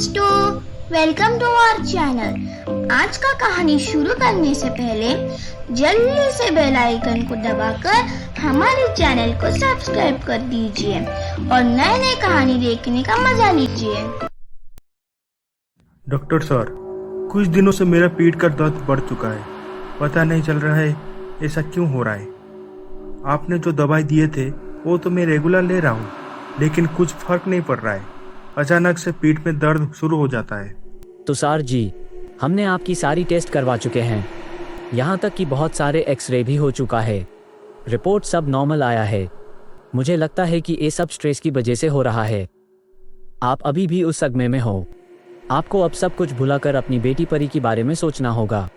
दोस्तों, welcome to our channel. आज का कहानी शुरू करने से पहले जल्दी से बेल आइकन को दबाकर हमारे चैनल को सब्सक्राइब कर दीजिए और नए नए कहानी देखने का मजा लीजिए। डॉक्टर सर, कुछ दिनों से मेरा पीठ का दर्द बढ़ चुका है। पता नहीं चल रहा है ऐसा क्यों हो रहा है। आपने जो दवाई दिए थे वो तो मैं रेगुलर ले रहा हूँ, लेकिन कुछ फर्क नहीं पड़ रहा है। अचानक से पीठ में दर्द शुरू हो जाता है। तुषार जी, हमने आपकी सारी टेस्ट करवा चुके हैं, यहाँ तक कि बहुत सारे एक्सरे भी हो चुका है। रिपोर्ट सब नॉर्मल आया है। मुझे लगता है कि ये सब स्ट्रेस की वजह से हो रहा है। आप अभी भी उस सदमे में हो। आपको अब सब कुछ भुलाकर अपनी बेटी परी के बारे में सोचना होगा।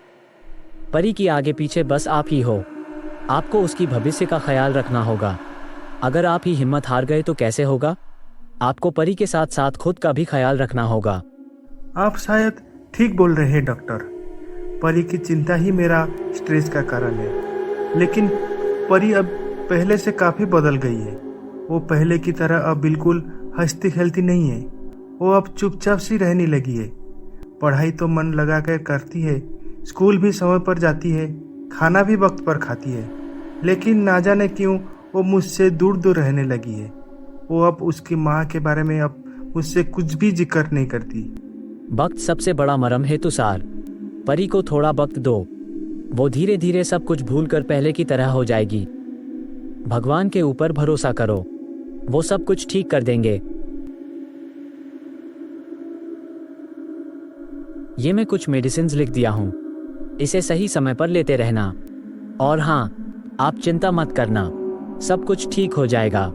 परी की आगे पीछे बस आप ही हो। आपको उसकी भविष्य का ख्याल रखना होगा। अगर आप ही हिम्मत हार गए तो कैसे होगा? आपको परी के साथ साथ खुद का भी ख्याल रखना होगा। आप शायद ठीक बोल रहे हैं डॉक्टर। परी की चिंता ही मेरा स्ट्रेस का कारण है, लेकिन परी अब पहले से काफ़ी बदल गई है। वो पहले की तरह अब बिल्कुल हंसती खेलती नहीं है। वो अब चुपचाप सी रहने लगी है। पढ़ाई तो मन लगा कर करती है, स्कूल भी समय पर जाती है, खाना भी वक्त पर खाती है, लेकिन ना जाने क्यों वो मुझसे दूर दूर रहने लगी है। वो अब उसकी माँ के बारे में अब मुझसे कुछ भी जिक्र नहीं करती। वक्त सबसे बड़ा मरहम है तुषार। परी को थोड़ा वक्त दो। वो धीरे धीरे सब कुछ भूलकर पहले की तरह हो जाएगी। भगवान के ऊपर भरोसा करो, वो सब कुछ ठीक कर देंगे। ये मैं कुछ मेडिसिन लिख दिया हूँ, इसे सही समय पर लेते रहना। और हाँ, आप चिंता मत करना, सब कुछ ठीक हो जाएगा।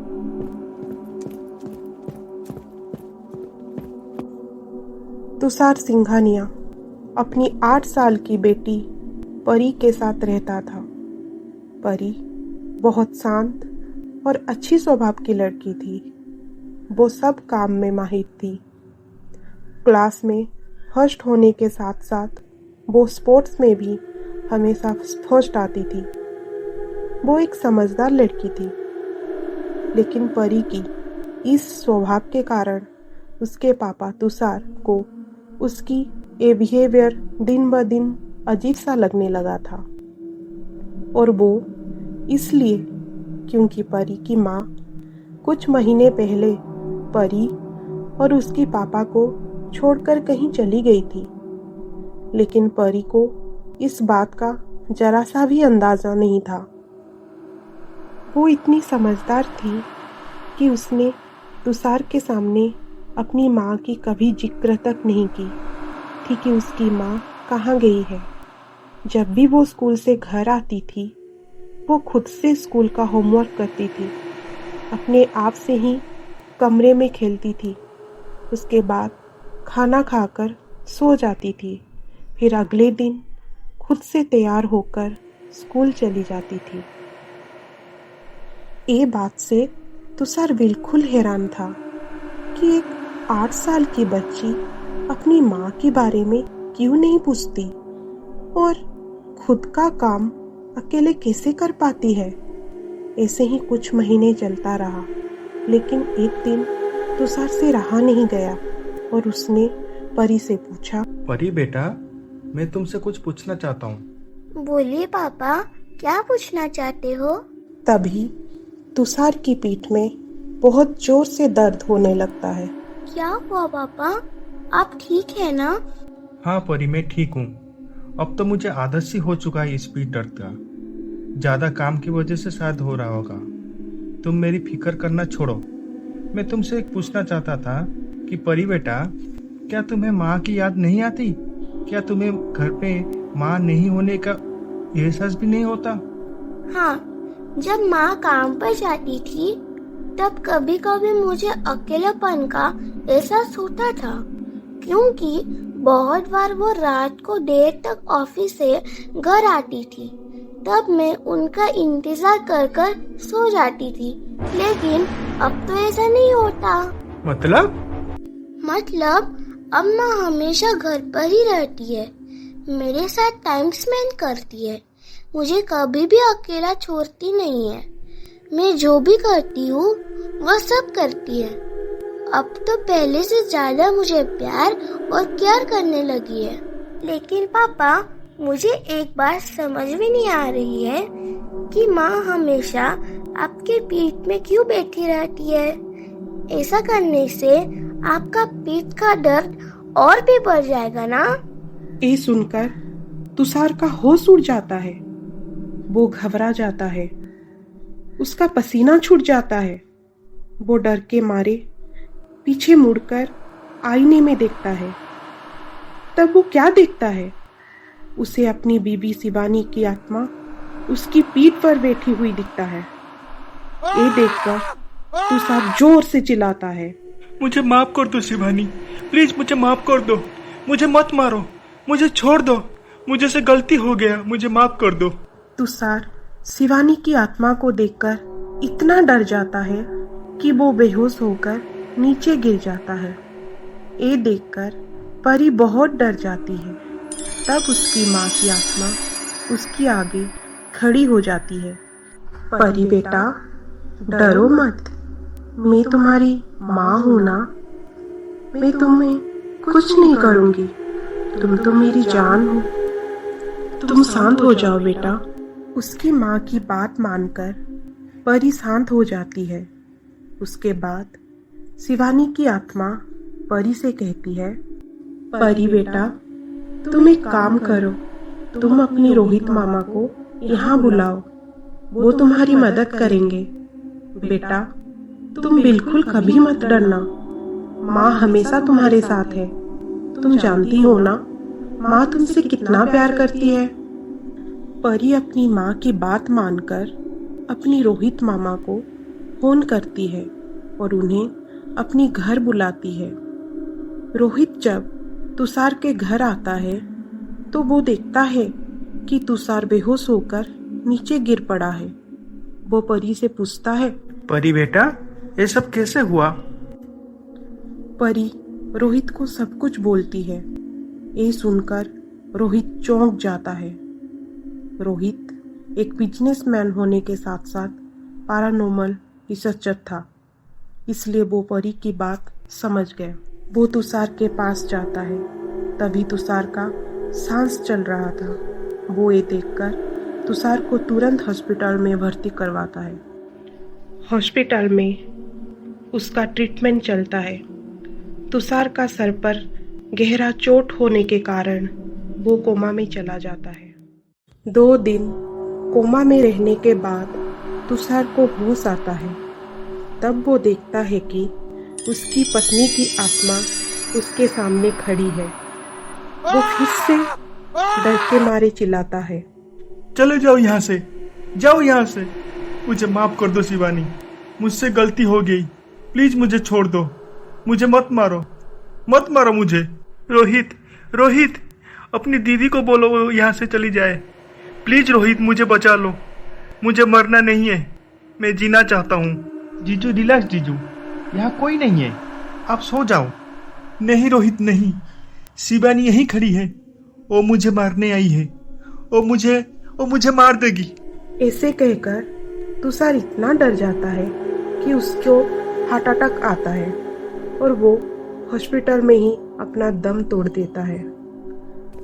तुषार सिंघानिया अपनी 8 साल की बेटी परी के साथ रहता था। परी बहुत शांत और अच्छी स्वभाव की लड़की थी। वो सब काम में माहिर थी। क्लास में फर्स्ट होने के साथ साथ वो स्पोर्ट्स में भी हमेशा फर्स्ट आती थी। वो एक समझदार लड़की थी, लेकिन परी की इस स्वभाव के कारण उसके पापा तुषार को उसकी ये बिहेवियर दिन ब दिन अजीब सा लगने लगा था। और वो इसलिए क्योंकि परी की माँ कुछ महीने पहले परी और उसकी पापा को छोड़कर कहीं चली गई थी। लेकिन परी को इस बात का जरा सा भी अंदाजा नहीं था। वो इतनी समझदार थी कि उसने तुषार के सामने अपनी माँ की कभी जिक्र तक नहीं की थी कि उसकी माँ कहाँ गई है। जब भी वो स्कूल से घर आती थी, वो खुद से स्कूल का होमवर्क करती थी, अपने आप से ही कमरे में खेलती थी। उसके बाद खाना खाकर सो जाती थी। फिर अगले दिन खुद से तैयार होकर स्कूल चली जाती थी। ये बात से तुषार बिल्कुल हैरान था कि एक 8 साल की बच्ची अपनी माँ के बारे में क्यों नहीं पूछती और खुद का काम अकेले कैसे कर पाती है। ऐसे ही कुछ महीने चलता रहा, लेकिन एक दिन तुषार से रहा नहीं गया और उसने परी से पूछा, परी बेटा, मैं तुमसे कुछ पूछना चाहता हूँ। बोलिए पापा, क्या पूछना चाहते हो? तभी तुषार की पीठ में बहुत जोर से दर्द होने लगता है। क्या हुआ पापा, आप ठीक है ना? हाँ परी, मैं ठीक हूँ। अब तो मुझे आदत सी हो चुका है इस पीठ दर्द का। ज़्यादा काम की वजह से शायद हो रहा होगा। तुम मेरी फिक्र करना छोड़ो। मैं तुमसे एक पूछना चाहता था कि परी बेटा, क्या तुम्हें माँ की याद नहीं आती? क्या तुम्हें घर पे माँ नहीं होने का एहसास भी नहीं होता? हाँ, जब माँ काम पर जाती थी तब कभी कभी मुझे अकेलेपन का एहसास होता था, क्योंकि बहुत बार वो रात को देर तक ऑफिस से घर आती थी। तब मैं उनका इंतजार कर कर सो जाती थी, लेकिन अब तो ऐसा नहीं होता। मतलब अब माँ हमेशा घर पर ही रहती है, मेरे साथ टाइम स्पेंड करती है, मुझे कभी भी अकेला छोड़ती नहीं है। मैं जो भी करती हूँ वह सब करती है। अब तो पहले से ज्यादा मुझे प्यार और केयर करने लगी है। लेकिन पापा, मुझे एक बात समझ में नहीं आ रही है कि माँ हमेशा आपके पीठ में क्यों बैठी रहती है। ऐसा करने से आपका पीठ का दर्द और भी बढ़ जाएगा ना। ये सुनकर तुषार का होश उड़ जाता है। वो घबरा जाता है, उसका पसीना छूट जाता है। वो डर के मारे पीछे मुड़कर आईने में देखता है। तब वो क्या देखता है? उसे अपनी बीबी शिवानी की आत्मा उसकी पीठ पर बैठी हुई दिखता है। ये देखकर तुषार जोर से चिल्लाता है, मुझे माफ कर दो शिवानी, प्लीज मुझे माफ कर दो, मुझे मत मारो, मुझे छोड़ दो, मुझे से गलती हो गया, मुझे माफ कर दो। तुषार शिवानी की आत्मा को देखकर इतना डर जाता है कि वो बेहोश होकर नीचे गिर जाता है। ये देखकर परी बहुत डर जाती है। तब उसकी माँ की आत्मा उसकी आगे खड़ी हो जाती है। परी बेटा, डरो मत, मैं तुम्हारी माँ हूँ ना। मैं तुम्हें कुछ नहीं करूँगी, तुम तो मेरी जान हो। तुम शांत हो जाओ बेटा। उसकी माँ की बात मानकर परी शांत हो जाती है। उसके बाद शिवानी की आत्मा परी से कहती है, परी बेटा, तुम एक काम करो, तुम अपनी रोहित मामा को यहाँ बुलाओ, वो तुम्हारी मदद करेंगे। बेटा, तुम बिल्कुल कभी मत डरना, माँ हमेशा तुम्हारे साथ है। तुम जानती हो ना, माँ तुमसे कितना प्यार करती है। परी अपनी माँ की बात मानकर अपनी रोहित मामा को फोन करती है और उन्हें अपनी घर बुलाती है। रोहित जब तुषार के घर आता है तो वो देखता है कि तुषार बेहोश होकर नीचे गिर पड़ा है। वो परी से पूछता है, परी बेटा, ये सब कैसे हुआ? परी रोहित को सब कुछ बोलती है। ये सुनकर रोहित चौंक जाता है। रोहित एक बिजनेसमैन होने के साथ साथ पैरानॉर्मल रिसर्चर था, इसलिए वो परी की बात समझ गया। वो तुषार के पास जाता है। तभी तुषार का सांस चल रहा था। वो ये देखकर तुषार को तुरंत हॉस्पिटल में भर्ती करवाता है। हॉस्पिटल में उसका ट्रीटमेंट चलता है। तुषार का सर पर गहरा चोट होने के कारण वो कोमा में चला जाता है। 2 दिन कोमा में रहने के बाद तुषार को होश आता है। तब वो देखता है कि उसकी पत्नी की आत्मा उसके सामने खड़ी है। वो फिर से डर के मारे चिल्लाता है, चले जाओ यहाँ से, जाओ यहाँ से, मुझे माफ कर दो शिवानी, मुझसे गलती हो गई, प्लीज मुझे छोड़ दो, मुझे मत मारो, मत मारो मुझे। रोहित, रोहित, अपनी दीदी को बोलो वो यहाँ से चली जाए। प्लीज रोहित, मुझे बचा लो, मुझे मरना नहीं है, मैं जीना चाहता हूँ। जीजू रिलैक्स जीजू, यहाँ कोई नहीं है, आप सो जाओ। नहीं रोहित नहीं, शिवानी यहीं खड़ी है, वो मुझे मारने आई है, वो मुझे मार देगी। ऐसे कहकर तुषार इतना डर जाता है कि उसको हार्ट अटैक आता है और वो हॉस्पिटल में ही अपना दम तोड़ देता है।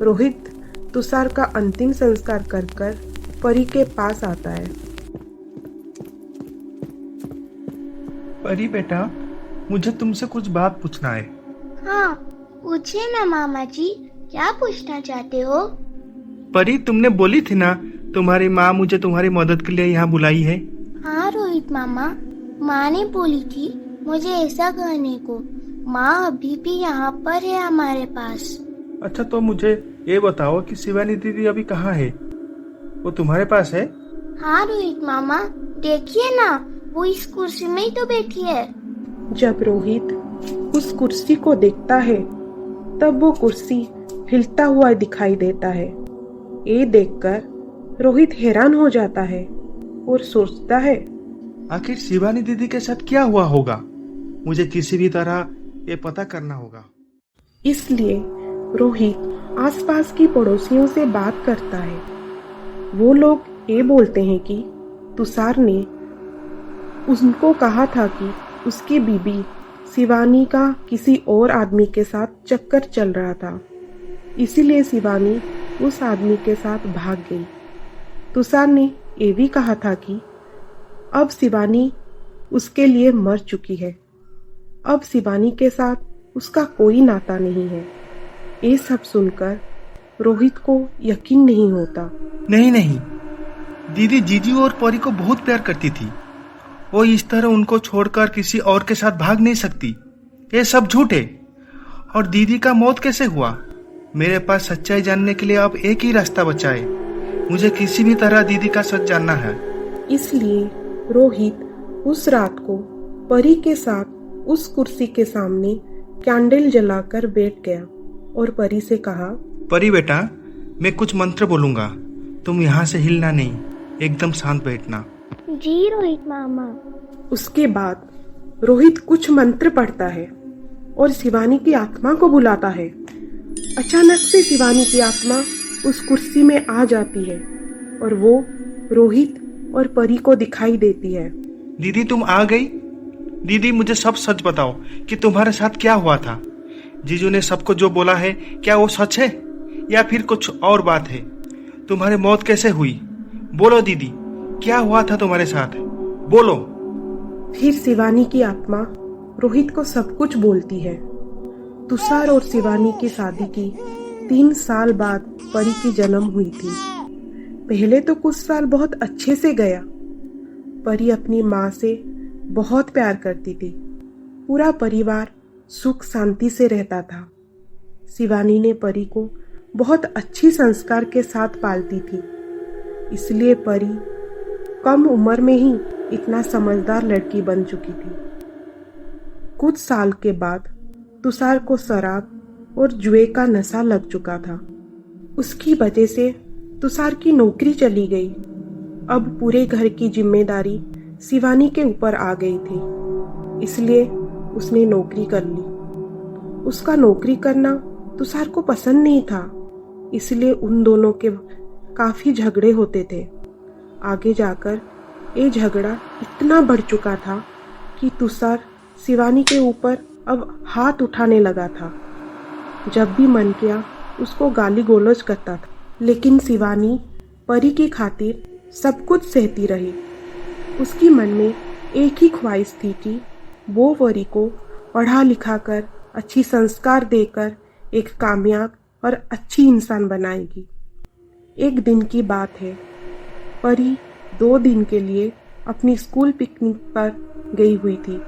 रोहित तुषार का अंतिम संस्कार कर परी के पास आता है। परी बेटा, मुझे तुमसे कुछ बात पूछना है। हाँ, पूछिए ना मामा जी, क्या पूछना चाहते हो? परी, तुमने बोली थी ना तुम्हारी माँ मुझे तुम्हारी मदद के लिए यहाँ बुलाई है। हाँ रोहित मामा, माँ ने बोली थी मुझे ऐसा कहने को। माँ अभी भी यहाँ पर है हमारे पास। अच्छा, तो मुझे ये बताओ कि शिवानी दीदी अभी कहाँ है? वो तुम्हारे पास है? हाँ रोहित मामा, देखिए ना, वो इस कुर्सी में ही तो बैठी है। जब रोहित उस कुर्सी को देखता है तब वो कुर्सी हिलता हुआ दिखाई देता है। ये देखकर रोहित हैरान हो जाता है और सोचता है, आखिर शिवानी दीदी के साथ क्या हुआ होगा? मुझे किसी भी तरह ये पता करना होगा। इसलिए रोहित आसपास की पड़ोसियों से बात करता है। वो लोग ये बोलते हैं कि तुषार ने उनको कहा था कि उसकी बीबी शिवानी का किसी और आदमी के साथ चक्कर चल रहा था, इसीलिए शिवानी उस आदमी के साथ भाग गई। तुषार ने ये भी कहा था कि अब शिवानी उसके लिए मर चुकी है, अब शिवानी के साथ उसका कोई नाता नहीं है। ये सब सुनकर रोहित को यकीन नहीं होता। नहीं नहीं, दीदी जीजू और परी को बहुत प्यार करती थी। वो इस तरह उनको छोड़कर किसी और के साथ भाग नहीं सकती। ये सब झूठ है। और दीदी का मौत कैसे हुआ? मेरे पास सच्चाई जानने के लिए अब एक ही रास्ता बचा है। मुझे किसी भी तरह दीदी का सच जानना है। इसलिए रोहित उस रात को परी के साथ उस कुर्सी के सामने कैंडल जलाकर बैठ गया और परी से कहा, परी बेटा, मैं कुछ मंत्र बोलूंगा, तुम यहाँ से हिलना नहीं, एकदम शांत बैठना। जी रोहित मामा। उसके बाद रोहित कुछ मंत्र पढ़ता है और शिवानी की आत्मा को बुलाता है। अचानक से शिवानी की आत्मा उस कुर्सी में आ जाती है और वो रोहित और परी को दिखाई देती है। दीदी तुम आ गई? दीदी मुझे सब सच बताओ कि तुम्हारे साथ क्या हुआ था। जीजू ने सबको जो बोला है क्या वो सच है या फिर कुछ और बात है? तुम्हारी मौत कैसे हुई? बोलो दीदी, क्या हुआ था तुम्हारे साथ? बोलो। फिर शिवानी की आत्मा रोहित को सब कुछ बोलती है। तुषार और शिवानी की शादी की 3 साल बाद परी की जन्म हुई थी। पहले तो कुछ साल बहुत अच्छे से गया। परी अपनी माँ से बहुत प्यार करती थी। पूरा परिवार सुख शांति से रहता था। शिवानी ने परी को बहुत अच्छी संस्कार के साथ पालती थी, इसलिए परी कम उम्र में ही इतना समझदार लड़की बन चुकी थी। कुछ साल के बाद तुषार को शराब और जुए का नशा लग चुका था। उसकी वजह से तुषार की नौकरी चली गई। अब पूरे घर की जिम्मेदारी शिवानी के ऊपर आ गई थी, इसलिए उसने नौकरी कर ली। उसका नौकरी करना तुषार को पसंद नहीं था, इसलिए उन दोनों के काफी झगड़े होते थे। आगे जाकर ये झगड़ा इतना बढ़ चुका था कि तुषार शिवानी के ऊपर अब हाथ उठाने लगा था। जब भी मन किया उसको गाली गलौज करता था, लेकिन शिवानी परी की खातिर सब कुछ सहती रही। उसकी मन में एक ही ख्वाहिश थी कि वो परी को पढ़ा लिखा कर, अच्छी संस्कार देकर एक कामयाब और अच्छी इंसान बनाएगी। एक दिन की बात है, परी 2 दिन के लिए अपनी स्कूल पिकनिक पर गई हुई थी।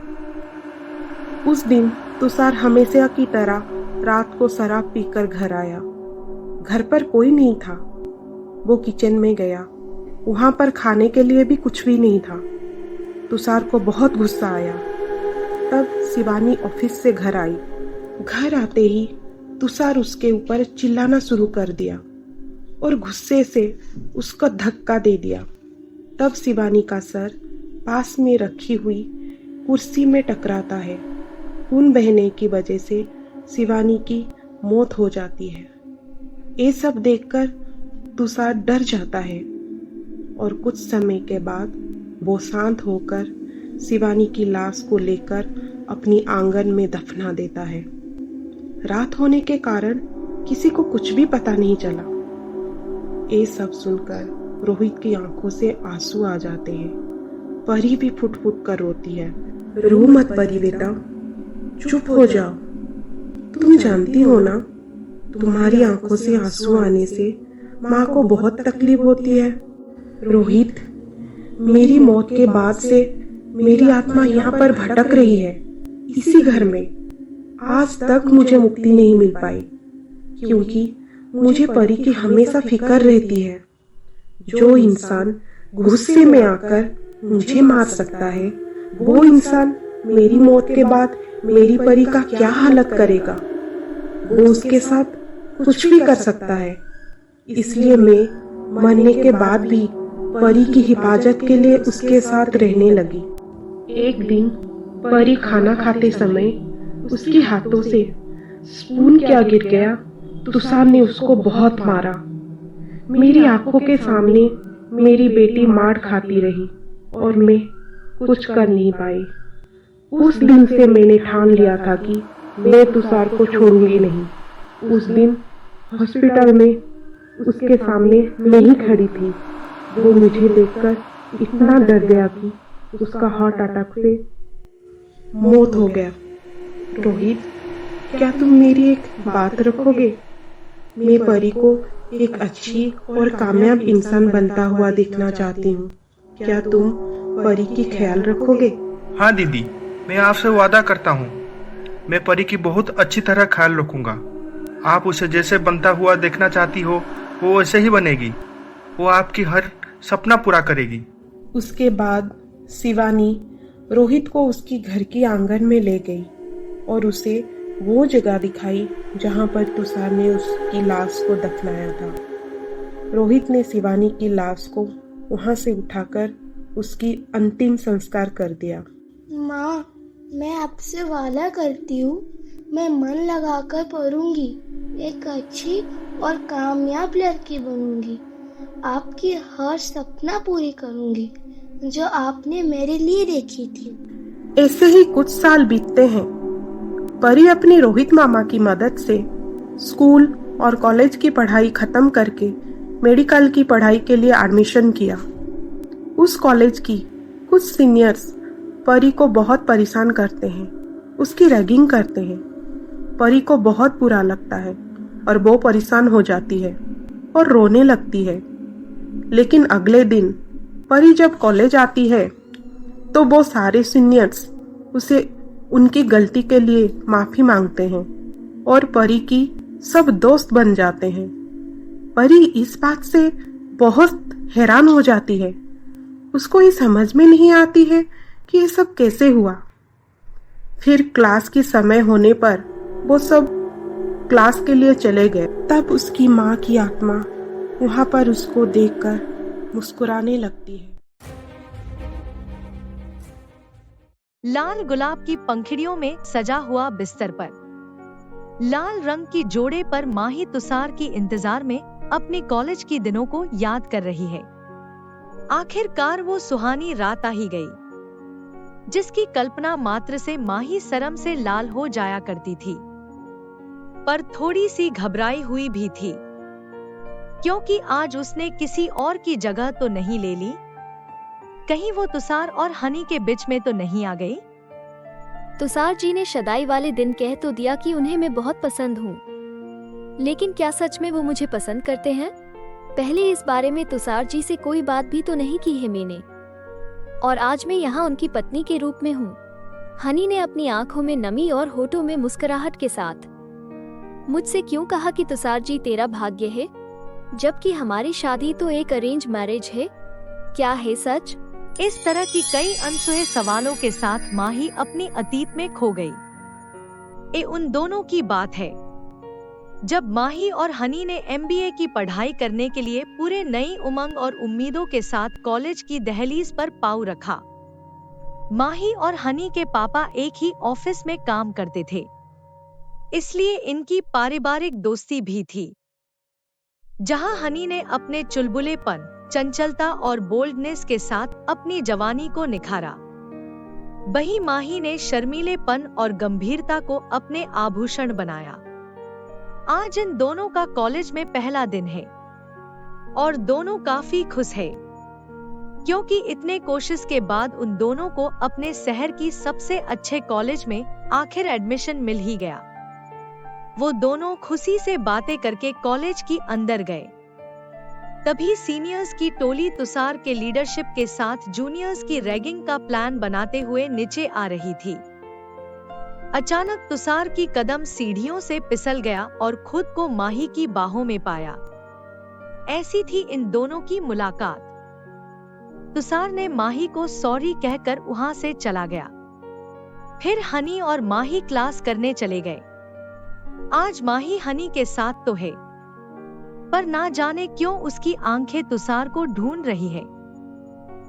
उस दिन तुषार हमेशा की तरह रात को शराब पीकर घर आया। घर पर कोई नहीं था। वो किचन में गया, वहां पर खाने के लिए भी कुछ भी नहीं था। तुषार को बहुत गुस्सा आया। तब शिवानी ऑफिस से घर आई। घर आते ही तुषार उसके ऊपर चिल्लाना शुरू कर दिया और गुस्से से उसको धक्का दे दिया। तब शिवानी का सर पास में रखी हुई कुर्सी में टकराता है। खून बहने की वजह से शिवानी की मौत हो जाती है। ये सब देखकर तुषार डर जाता है और कुछ समय के बाद वो शांत होकर शिवानी की लाश को लेकर अपनी आंगन में दफना देता है। रात होने के कारण किसी को कुछ भी पता नहीं चला। ये सब सुनकर रोहित की आंखों से आंसू आ जाते हैं। परी भी फुट फुट कर रोती है। रो मत परी बेटा, चुप हो जाओ। तुम जानती हो ना, तुम्हारी आंखों से आंसू आने से माँ को बहुत तकलीफ होती है। रोहित, मेरी मौत के बाद से मेरी आत्मा यहाँ पर भटक रही है, इसी घर में। आज तक मुझे मुक्ति नहीं मिल पाई, क्योंकि मुझे परी की हमेशा फिक्र रहती है। जो इंसान गुस्से में आकर मुझे मार सकता है, वो इंसान मेरी मौत के बाद मेरी परी का क्या हालत करेगा। वो उसके साथ कुछ भी कर सकता है। इसलिए मैं मरने के बाद भी परी की हिफाजत के लिए उसके साथ रहने लगी। एक दिन परी खाना खाते समय उसके हाथों से स्पून क्या गिर गया। तुषार ने उसको बहुत मारा। मेरी आंखों के सामने मेरी बेटी मार खाती रही और मैं कुछ कर नहीं पाई। उस दिन से मैंने ठान लिया था कि मैं तुषार को छोड़ूंगी नहीं। उस दिन हॉस्पिटल में उसके सामने मैं ही खड़ी थी। वो मुझे देखकर इतना डर गया कि उसका हार्ट अटैक से मौत हो गया। रोहित, क्या तुम मेरी एक बात रखोगे? मैं परी को एक अच्छी और कामयाब इंसान बनता हुआ देखना चाहती हूँ। क्या तुम परी की ख्याल रखोगे? हाँ दीदी, मैं आपसे वादा करता हूँ, मैं परी की बहुत अच्छी तरह ख्याल रखूंगा। आप उसे जैसे बनता हुआ देखना चाहती हो वो वैसे ही बनेगी। वो आपकी हर सपना पूरा करेगी। उसके बाद शिवानी रोहित को उसकी घर की आंगन में ले गई और उसे वो जगह दिखाई जहां पर तुषार ने उसकी लाश को दफनाया था। रोहित ने शिवानी की लाश को वहां से उठाकर उसकी अंतिम संस्कार कर दिया। माँ, मैं आपसे वादा करती हूँ, मैं मन लगाकर पढ़ूंगी, एक अच्छी और कामयाब लड़की बनूंगी, आपकी हर सपना पूरी करूंगी जो आपने मेरे लिए देखी थी। ऐसे ही कुछ साल बीतते हैं। परी अपनी रोहित मामा की मदद से स्कूल और कॉलेज की पढ़ाई खत्म करके मेडिकल की पढ़ाई के लिए एडमिशन किया। उस कॉलेज की कुछ सीनियर्स परी को बहुत परेशान करते हैं, उसकी रैगिंग करते हैं। परी को बहुत बुरा लगता है और वो परेशान हो जाती है और रोने लगती है। लेकिन अगले दिन परी जब कॉलेज आती है तो वो सारे सीनियर्स उसे उनकी गलती के लिए माफी मांगते हैं और परी की सब दोस्त बन जाते हैं। परी इस बात से बहुत हैरान हो जाती है। उसको ये समझ में नहीं आती है कि ये सब कैसे हुआ। फिर क्लास की समय होने पर वो सब क्लास के लिए चले गए। तब उसकी माँ की आत्मा वहां पर उसको देखकर मुस्कुराने लगती है। लाल गुलाब की पंखुड़ियों में सजा हुआ बिस्तर पर लाल रंग की जोड़े पर माही तुषार की इंतजार में अपने कॉलेज की दिनों को याद कर रही है। आखिरकार वो सुहानी रात आ ही गई जिसकी कल्पना मात्र से माही शर्म से लाल हो जाया करती थी, पर थोड़ी सी घबराई हुई भी थी क्योंकि आज उसने किसी और की जगह तो नहीं ले ली। कहीं वो तुषार और हनी के बीच में तो नहीं आ गई। तुषार जी ने शदाई वाले दिन कह तो दिया कि उन्हें मैं बहुत पसंद हूँ, लेकिन क्या सच में वो मुझे पसंद करते हैं? पहले इस बारे में तुषार जी से कोई बात भी तो नहीं की है मैंने, और आज मैं यहाँ उनकी पत्नी के रूप में हूँ। हनी ने अपनी आंखों में नमी और होठों में मुस्कुराहट के साथ मुझसे क्यों कहा कि तुषार जी तेरा भाग्य है, जबकि हमारी शादी तो एक अरेंज मैरिज है। क्या है सच? इस तरह की कई अनसुने सवालों के साथ माही अपने अतीत में खो गई। ये उन दोनों की बात है जब माही और हनी ने MBA की पढ़ाई करने के लिए पूरे नई उमंग और उम्मीदों के साथ कॉलेज की दहलीज पर पाँव रखा। माही और हनी के पापा एक ही ऑफिस में काम करते थे, इसलिए इनकी पारिवारिक दोस्ती भी थी। जहां हनी ने अपने चुलबुलेपन, चंचलता और बोल्डनेस के साथ अपनी जवानी को निखारा, वहीं माही ने शर्मीलेपन और गंभीरता को अपने आभूषण बनाया। आज इन दोनों का कॉलेज में पहला दिन है और दोनों काफी खुश है क्योंकि इतने कोशिश के बाद उन दोनों को अपने शहर की सबसे अच्छे कॉलेज में आखिर एडमिशन मिल ही गया। वो दोनों खुशी से बातें करके कॉलेज की अंदर गए। तभी सीनियर्स की टोली तुषार के लीडरशिप के साथ जूनियर्स की रैगिंग का प्लान बनाते हुए नीचे आ रही थी। अचानक तुषार की कदम सीढ़ियों से फिसल गया और खुद को माही की बाहों में पाया। ऐसी थी इन दोनों की मुलाकात। तुषार ने माही को सॉरी कहकर वहां से चला गया। फिर हनी और माही क्लास करने चले गए। आज माही हनी के साथ तो है, पर ना जाने क्यों उसकी आंखें तुषार को ढूंढ रही है।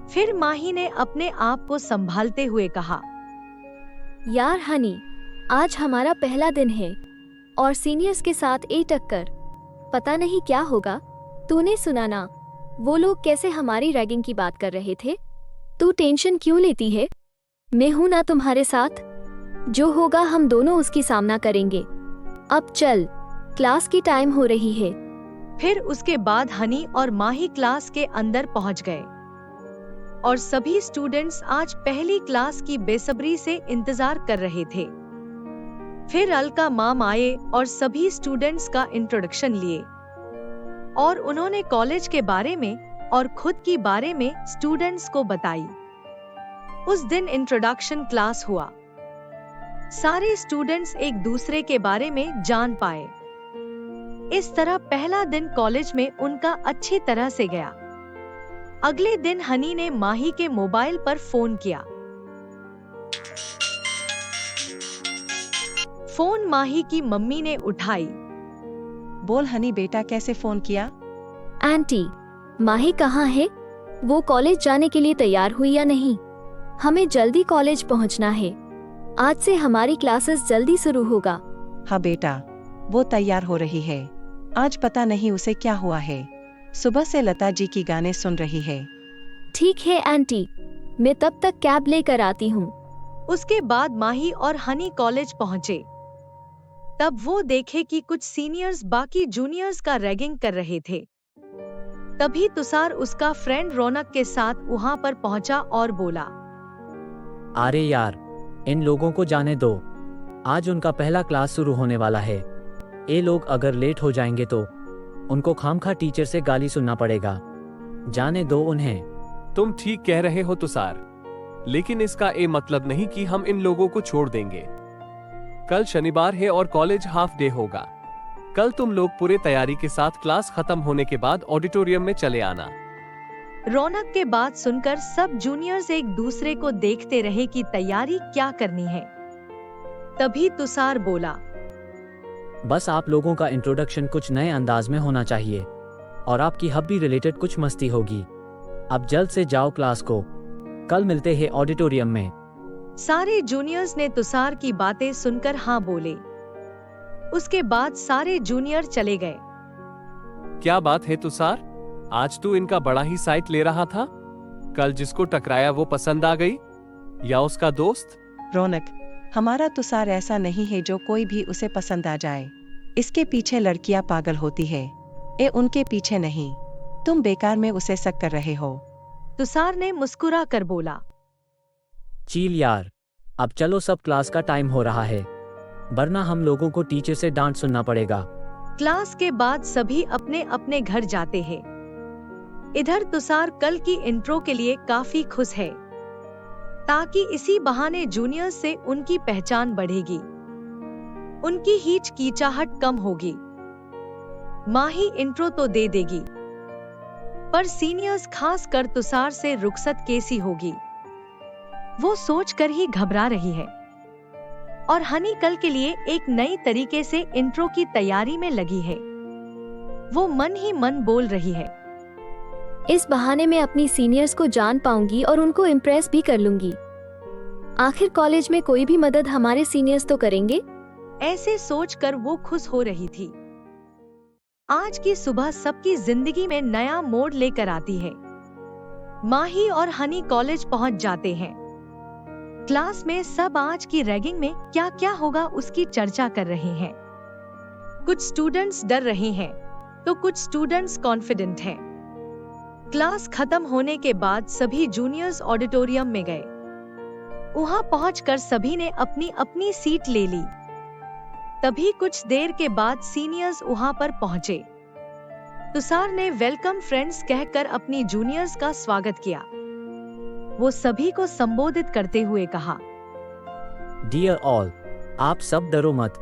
फिर माही ने अपने आप को संभालते हुए कहा, यार हनी, आज हमारा पहला दिन है और सीनियर्स के साथ टक्कर। पता नहीं क्या होगा। तूने सुना ना, वो लोग कैसे हमारी रैगिंग की बात कर रहे थे। तू टेंशन क्यों लेती है? मैं हूं ना तुम्हारे साथ। जो होगा हम दोनों उसकी सामना करेंगे। अब चल, क्लास की टाइम हो रही है। फिर उसके बाद हनी और माही क्लास के अंदर पहुंच गए और सभी स्टूडेंट्स आज पहली क्लास की बेसब्री से इंतजार कर रहे थे। फिर अलका मैम आए और सभी स्टूडेंट्स का इंट्रोडक्शन लिए और उन्होंने कॉलेज के बारे में और खुद की बारे में स्टूडेंट्स को बताई। उस दिन इंट्रोडक्शन क्लास हुआ। सारे स्टूडेंट्स एक दूसरे के बारे में जान पाए। इस तरह पहला दिन कॉलेज में उनका अच्छी तरह से गया। अगले दिन हनी ने माही के मोबाइल पर फोन किया। फोन माही की मम्मी ने उठाई। बोल हनी बेटा, कैसे फोन किया? आंटी, माही कहाँ है? वो कॉलेज जाने के लिए तैयार हुई या नहीं? हमें जल्दी कॉलेज पहुंचना है। आज से हमारी क्लासेस जल्दी शुरू होगा। हाँ बेटा, वो तैयार हो रही है। आज पता नहीं उसे क्या हुआ है। सुबह से लता जी की गाने सुन रही है। ठीक है आंटी, मैं तब तक कैब लेकर आती हूँ। उसके बाद माही और हनी कॉलेज पहुंचे। तब वो देखे कि कुछ सीनियर्स बाकी जूनियर्स का रैगिंग कर रहे थे। तभी तुषार उसका फ्रेंड रौनक के साथ वहां पर पहुंचा और बोला, अरे यार, इन लोगों को जाने दो। आज उनका पहला क्लास शुरू होने वाला है। ये लोग अगर लेट हो जाएंगे तो उनको खामखा टीचर से गाली सुनना पड़ेगा। जाने दो उन्हें। तुम ठीक कह रहे हो तुषार, लेकिन इसका ये मतलब नहीं कि हम इन लोगों को छोड़ देंगे। कल शनिवार है और कॉलेज हाफ डे होगा। कल तुम लोग पूरे तैयारी के साथ क्लास खत्म होने के बाद ऑडिटोरियम में चले आना। रौनक के बात सुनकर सब जूनियर्स एक दूसरे को देखते रहे कि तैयारी क्या करनी है। तभी तुषार बोला, बस आप लोगों का इंट्रोडक्शन कुछ नए अंदाज में होना चाहिए और आपकी हॉबी रिलेटेड कुछ मस्ती होगी। अब जल्द से जाओ क्लास को। कल मिलते हैं ऑडिटोरियम में। सारे जूनियर्स ने तुषार की बातें सुनकर हाँ बोले। उसके बाद सारे जूनियर चले गए। क्या बात है तुषार, आज तू इनका बड़ा ही साइट ले रहा था। कल जिसको टकराया वो पसंद आ गई या उसका दोस्त? रौनक, हमारा तुषार ऐसा नहीं है जो कोई भी उसे पसंद आ जाए। इसके पीछे लड़कियां पागल होती है, ये उनके पीछे नहीं। तुम बेकार में उसे शक कर रहे हो। तुषार ने मुस्कुरा कर बोला, चील यार, अब चलो, सब क्लास का टाइम हो रहा है, वरना हम लोगों को टीचर से डांट सुनना पड़ेगा। क्लास के बाद सभी अपने अपने घर जाते हैं। इधर तुषार कल की इंट्रो के लिए काफी खुश है, ताकि इसी बहाने जूनियर्स से उनकी पहचान बढ़ेगी, उनकी हिचकिचाहट कम होगी। माही इंट्रो तो दे देगी, पर सीनियर्स खास कर तुषार से रुखसत कैसी होगी, वो सोचकर ही घबरा रही है। और हनी कल के लिए एक नई तरीके से इंट्रो की तैयारी में लगी है। वो मन ही मन बोल रही है, इस बहाने मैं अपनी सीनियर्स को जान पाऊंगी और उनको इम्प्रेस भी कर लूंगी। आखिर कॉलेज में कोई भी मदद हमारे सीनियर्स तो करेंगे। ऐसे सोचकर वो खुश हो रही थी। आज की सुबह सबकी जिंदगी में नया मोड़ लेकर आती है। माही और हनी कॉलेज पहुंच जाते हैं। क्लास में सब आज की रैगिंग में क्या क्या होगा उसकी चर्चा कर रहे हैं। कुछ स्टूडेंट्स डर रहे हैं तो कुछ स्टूडेंट्स कॉन्फिडेंट हैं। क्लास खत्म होने के बाद सभी जूनियर्स ऑडिटोरियम में गए। वहां पहुंचकर सभी ने अपनी अपनी सीट ले ली। तभी कुछ देर के बाद सीनियर्स वहां पर पहुंचे। तुषार ने वेलकम फ्रेंड्स कहकर अपनी जूनियर्स का स्वागत किया। वो सभी को संबोधित करते हुए कहा, डियर ऑल, आप सब डरो मत,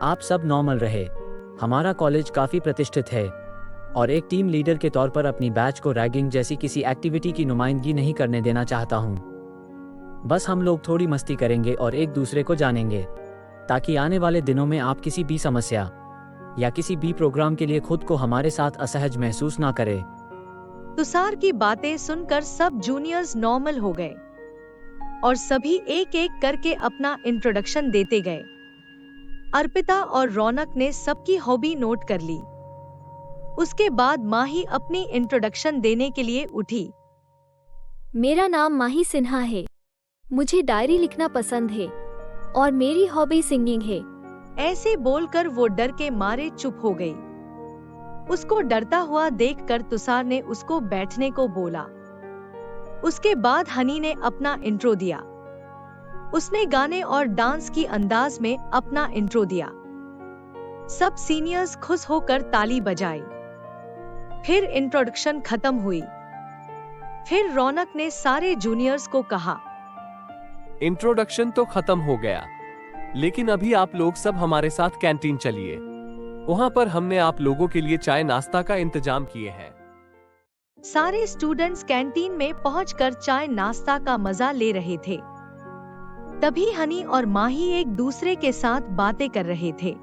आप सब नॉर्मल रहे। हमारा कॉलेज काफी प्रतिष्ठित है और एक टीम लीडर के तौर पर अपनी बैच को रैगिंग जैसी किसी एक्टिविटी की नुमाइंदगी नहीं करने देना चाहता हूँ। बस हम लोग थोड़ी मस्ती करेंगे और एक दूसरे को जानेंगे, ताकि आने वाले दिनों में आप किसी भी समस्या या किसी भी प्रोग्राम के लिए खुद को हमारे साथ असहज महसूस ना करें। तुषार की बातें सुनकर सब जूनियर्स नॉर्मल हो गए और सभी एक एक करके अपना इंट्रोडक्शन देते गए। अर्पिता और रौनक ने सबकी हॉबी नोट कर ली। उसके बाद माही अपनी इंट्रोडक्शन देने के लिए उठी। मेरा नाम माही सिन्हा है। मुझे डायरी लिखना पसंद है और मेरी हॉबी सिंगिंग है। ऐसे बोलकर वो डर के मारे चुप हो गई। उसको डरता हुआ देखकर तुषार ने उसको बैठने को बोला। उसके बाद हनी ने अपना इंट्रो दिया। उसने गाने और डांस की अंदाज में अपना इंट्रो दिया। सब सीनियर्स खुश होकर ताली बजाई। फिर इंट्रोडक्शन खत्म हुई। फिर रौनक ने सारे जूनियर्स को कहा, इंट्रोडक्शन तो खत्म हो गया, लेकिन अभी आप लोग सब हमारे साथ कैंटीन चलिए। वहां पर हमने आप लोगों के लिए चाय नाश्ता का इंतजाम किए हैं। सारे स्टूडेंट्स कैंटीन में पहुंचकर चाय नाश्ता का मजा ले रहे थे। तभी हनी और माही एक दूसरे के साथ बातें कर रहे थे।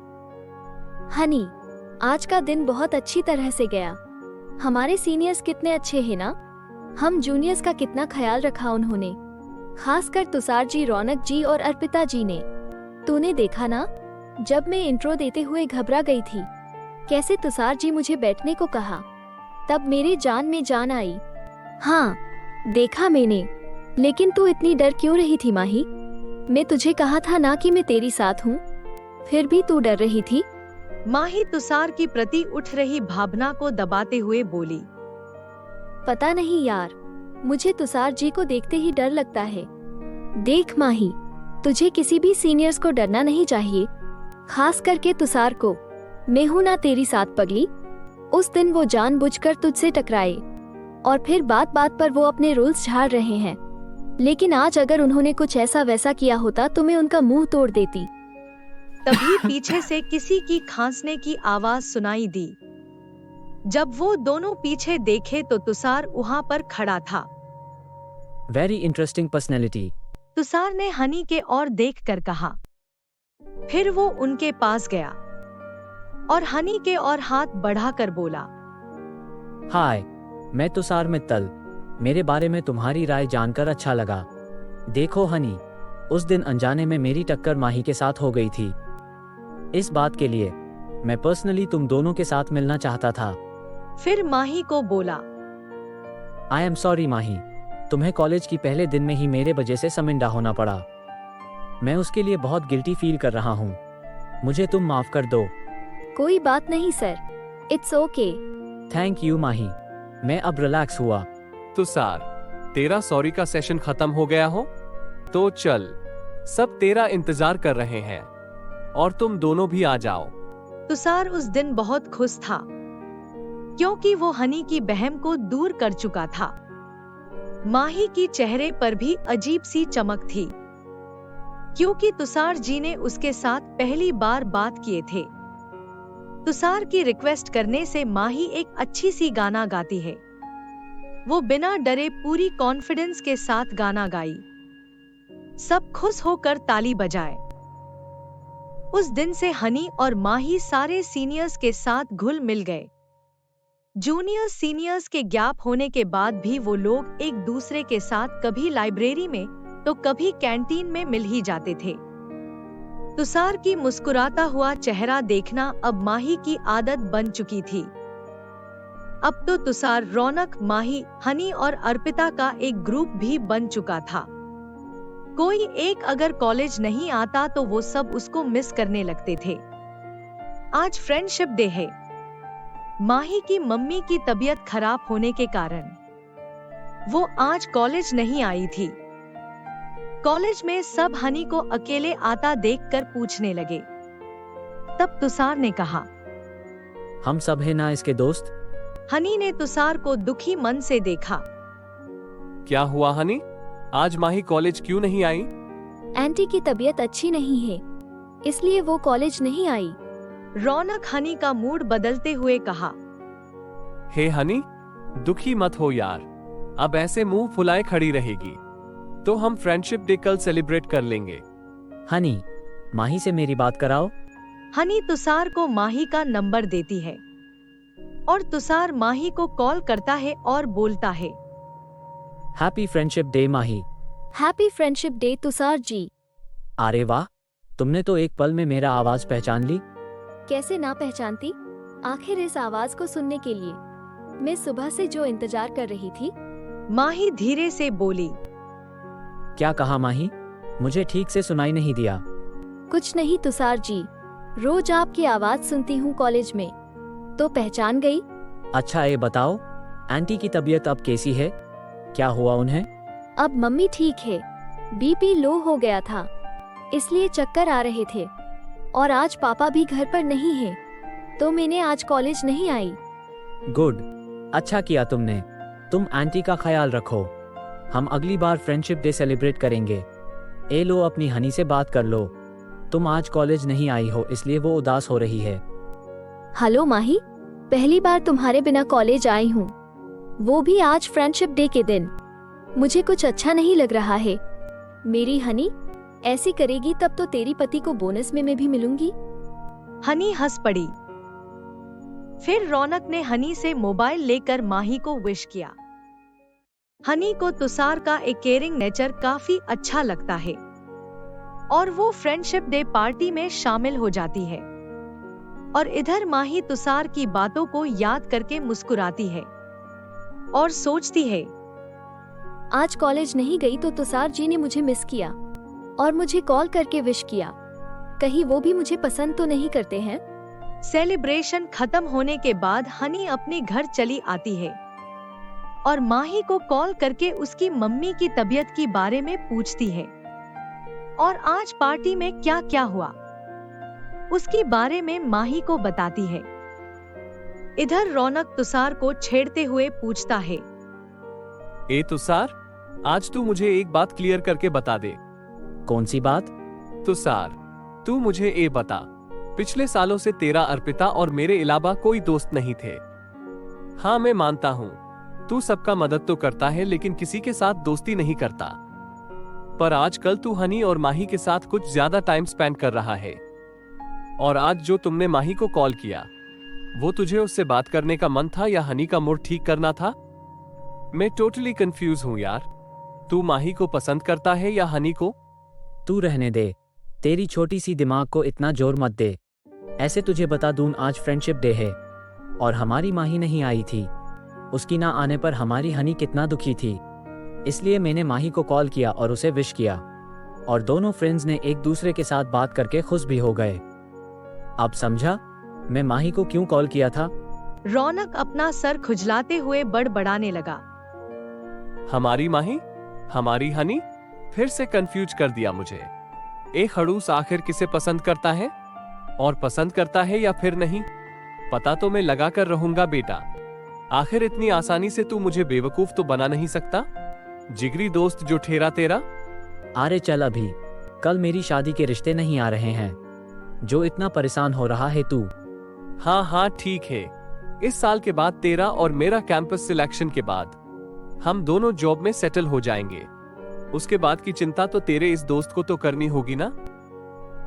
हनी, आज का दिन बहुत अच्छी तरह से गया। हमारे सीनियर्स कितने अच्छे हैं ना। हम जूनियर्स का कितना ख्याल रखा उन्होंने, खासकर तुषार जी, रौनक जी और अर्पिता जी ने। तूने देखा ना, जब मैं इंट्रो देते हुए घबरा गई थी, कैसे तुषार जी मुझे बैठने को कहा, तब मेरे जान में जान आई। हाँ, देखा मैंने। लेकिन तू इतनी डर क्यों रही थी माही? मैं तुझे कहा था ना कि मैं तेरी साथ हूँ, फिर भी तू डर रही थी। माही तुषार की प्रति उठ रही भावना को दबाते हुए बोली। पता नहीं यार, मुझे तुषार जी को देखते ही डर लगता है। देख माही, तुझे किसी भी सीनियर्स को डरना नहीं चाहिए, खास करके तुषार को। मैं हूं ना तेरी साथ पगली। उस दिन वो जानबूझकर तुझसे टकराए और फिर बात बात पर वो अपने रूल्स झाड़ रहे हैं, लेकिन आज अगर उन्होंने कुछ ऐसा वैसा किया होता तो मैं उनका मुंह तोड़ देती। तभी पीछे से किसी की खांसने की आवाज सुनाई दी। जब वो दोनों पीछे देखे तो तुषार वहां पर खड़ा था। वेरी इंटरेस्टिंग पर्सनैलिटी, तुषार ने हनी के ओर देखकर कहा। फिर वो उनके पास गया और हनी के ओर हाथ बढ़ाकर बोला, हाय, मैं तुषार मित्तल। मेरे बारे में तुम्हारी राय जानकर अच्छा लगा। देखो हनी, उस दिन अनजाने में मेरी टक्कर माही के साथ हो गई थी। इस बात के लिए मैं पर्सनली तुम दोनों के साथ मिलना चाहता था। फिर माही को बोला, आई एम सॉरी माही, तुम्हें कॉलेज की पहले दिन में ही मेरे वजह से शर्मिंदा होना पड़ा। मैं उसके लिए बहुत गिल्टी फील कर रहा हूँ। मुझे तुम माफ कर दो। कोई बात नहीं sir, it's okay. Thank you Mahi, मैं अब रिलैक्स हुआ। तुषार, तेरा सॉरी का सेशन खत्म हो गया हो तो चल, सब तेरा इंतजार कर रहे हैं और तुम दोनों भी आ जाओ। तुषार उस दिन बहुत खुश था, क्योंकि वो हनी की बहम को दूर कर चुका था। माही की चेहरे पर भी अजीब सी चमक थी, क्योंकि तुषार जी ने उसके साथ पहली बार बात किए थे। तुषार की रिक्वेस्ट करने से माही एक अच्छी सी गाना गाती है। वो बिना डरे पूरी कॉन्फिडेंस के साथ गाना गाई। सब खुश होकर ताली बजाए। उस दिन से हनी और माही सारे सीनियर्स के साथ घुल मिल गए। जूनियर्स सीनियर्स के गैप होने के बाद भी वो लोग एक दूसरे के साथ कभी लाइब्रेरी में तो कभी कैंटीन में मिल ही जाते थे। तुषार की मुस्कुराता हुआ चेहरा देखना अब माही की आदत बन चुकी थी। अब तो तुषार, रौनक, माही, हनी और अर्पिता का एक ग्रुप भी बन चुका था। कोई एक अगर कॉलेज नहीं आता तो वो सब उसको मिस करने लगते थे। आज फ्रेंडशिप डे है। माही की मम्मी की तबीयत खराब होने के कारण वो आज कॉलेज नहीं आई थी। कॉलेज में सब हनी को अकेले आता देखकर पूछने लगे। तब तुषार ने कहा, हम सब है ना इसके दोस्त। हनी ने तुषार को दुखी मन से देखा। क्या हुआ हनी, आज माही कॉलेज क्यों नहीं आई? आंटी की तबीयत अच्छी नहीं है, इसलिए वो कॉलेज नहीं आई। रौनक हनी का मूड बदलते हुए कहा। हे हनी, दुखी मत हो यार, अब ऐसे मुंह फुलाए खड़ी रहेगी तो हम फ्रेंडशिप डे कल सेलिब्रेट कर लेंगे। हनी, माही से मेरी बात कराओ। हनी तुषार को माही का नंबर देती है और तुषार माही को कॉल करता है और बोलता है, हैप्पी फ्रेंडशिप डे माही। Happy friendship day Tushar ji. अरे वाह, तुमने तो एक पल में मेरा आवाज पहचान ली। कैसे ना पहचानती, आखिर इस आवाज को सुनने के लिए मैं सुबह से जो इंतजार कर रही थी। माही धीरे से बोली। क्या कहा माही? मुझे ठीक से सुनाई नहीं दिया। कुछ नहीं तुषार जी, रोज आपकी आवाज सुनती हूँ कॉलेज में, तो पहचान गई। अच्छा ये बताओ, आंटी की तबीयत अब कैसी है? क्या हुआ उन्हें? अब मम्मी ठीक है, बीपी लो हो गया था इसलिए चक्कर आ रहे थे, और आज पापा भी घर पर नहीं है, तो मैंने आज कॉलेज नहीं आई। गुड, अच्छा किया तुमने। तुम आंटी का ख्याल रखो। हम अगली बार फ्रेंडशिप डे सेलिब्रेट करेंगे। ए लो, अपनी हनी से बात कर लो। तुम आज कॉलेज नहीं आई हो इसलिए वो उदास हो रही है। हेलो माही, पहली बार तुम्हारे बिना कॉलेज आई हूँ, वो भी आज फ्रेंडशिप डे के दिन। मुझे कुछ अच्छा नहीं लग रहा है। मेरी हनी ऐसी करेगी तब तो तेरी पति को बोनस में मैं भी मिलूंगी। हनी हंस पड़ी। फिर रौनक ने हनी से मोबाइल लेकर माही को विश किया। हनी को तुषार का एक केयरिंग नेचर काफी अच्छा लगता है और वो फ्रेंडशिप डे पार्टी में शामिल हो जाती है। और इधर माही तुषार की बातों को याद करके मुस्कुराती है और सोचती है, आज कॉलेज नहीं गई तो तुषार जी ने मुझे मिस किया और मुझे कॉल करके विश किया। कहीं वो भी मुझे पसंद तो नहीं करते हैं। सेलिब्रेशन खत्म होने के बाद हनी अपने घर चली आती है और माही को कॉल करके उसकी मम्मी की तबीयत के बारे में पूछती है और आज पार्टी में क्या क्या हुआ उसके बारे में माही को बताती है। इधर रौनक तुषार को छेड़ते हुए पूछता है, ए तुषार, आज तू मुझे एक बात क्लियर करके बता दे। कौन सी बात? तुषार, तू मुझे ये बता, पिछले सालों से तेरा अर्पिता और मेरे अलावा कोई दोस्त नहीं थे। हाँ मैं मानता हूँ तू सबका मदद तो करता है लेकिन किसी के साथ दोस्ती नहीं करता, पर आजकल तू हनी और माही के साथ कुछ ज्यादा टाइम स्पेंड कर रहा है। और आज जो तुमने माही को कॉल किया, वो तुझे उससे बात करने का मन था या हनी का मूड ठीक करना था? मैं टोटली कंफ्यूज हूँ यार। तू माही को पसंद करता है या हनी को? तू रहने दे, तेरी छोटी सी दिमाग को इतना जोर मत दे। ऐसे तुझे बता दूं, आज फ्रेंडशिप डे है और हमारी माही नहीं आई थी। उसकी ना आने पर हमारी हनी कितना दुखी थी, इसलिए मैंने माही को कॉल किया और उसे विश किया, और दोनों फ्रेंड्स ने एक दूसरे के साथ बात करके खुश भी हो गए। अब समझा मैं माही को क्यों कॉल किया था? रौनक अपना सर खुजलाते हुए बड़बड़ाने लगा। हमारी माही, हमारी हनी, फिर से कंफ्यूज कर दिया मुझे। एक खड़ूस आखिर किसे पसंद करता है, और पसंद करता है या फिर नहीं, पता तो मैं लगा कर रहूंगा बेटा। आखिर इतनी आसानी से तू मुझे बेवकूफ तो बना नहीं सकता, जिगरी दोस्त जो ठेरा तेरा। अरे चल, अभी कल मेरी शादी के रिश्ते नहीं आ रहे हैं, जो इतना परेशान हो रहा है तू। हाँ हाँ ठीक है, इस साल के बाद तेरा और मेरा कैंपस सिलेक्शन के बाद हम दोनों जॉब में सेटल हो जाएंगे। उसके बाद की चिंता तो तेरे इस दोस्त को तो करनी होगी ना।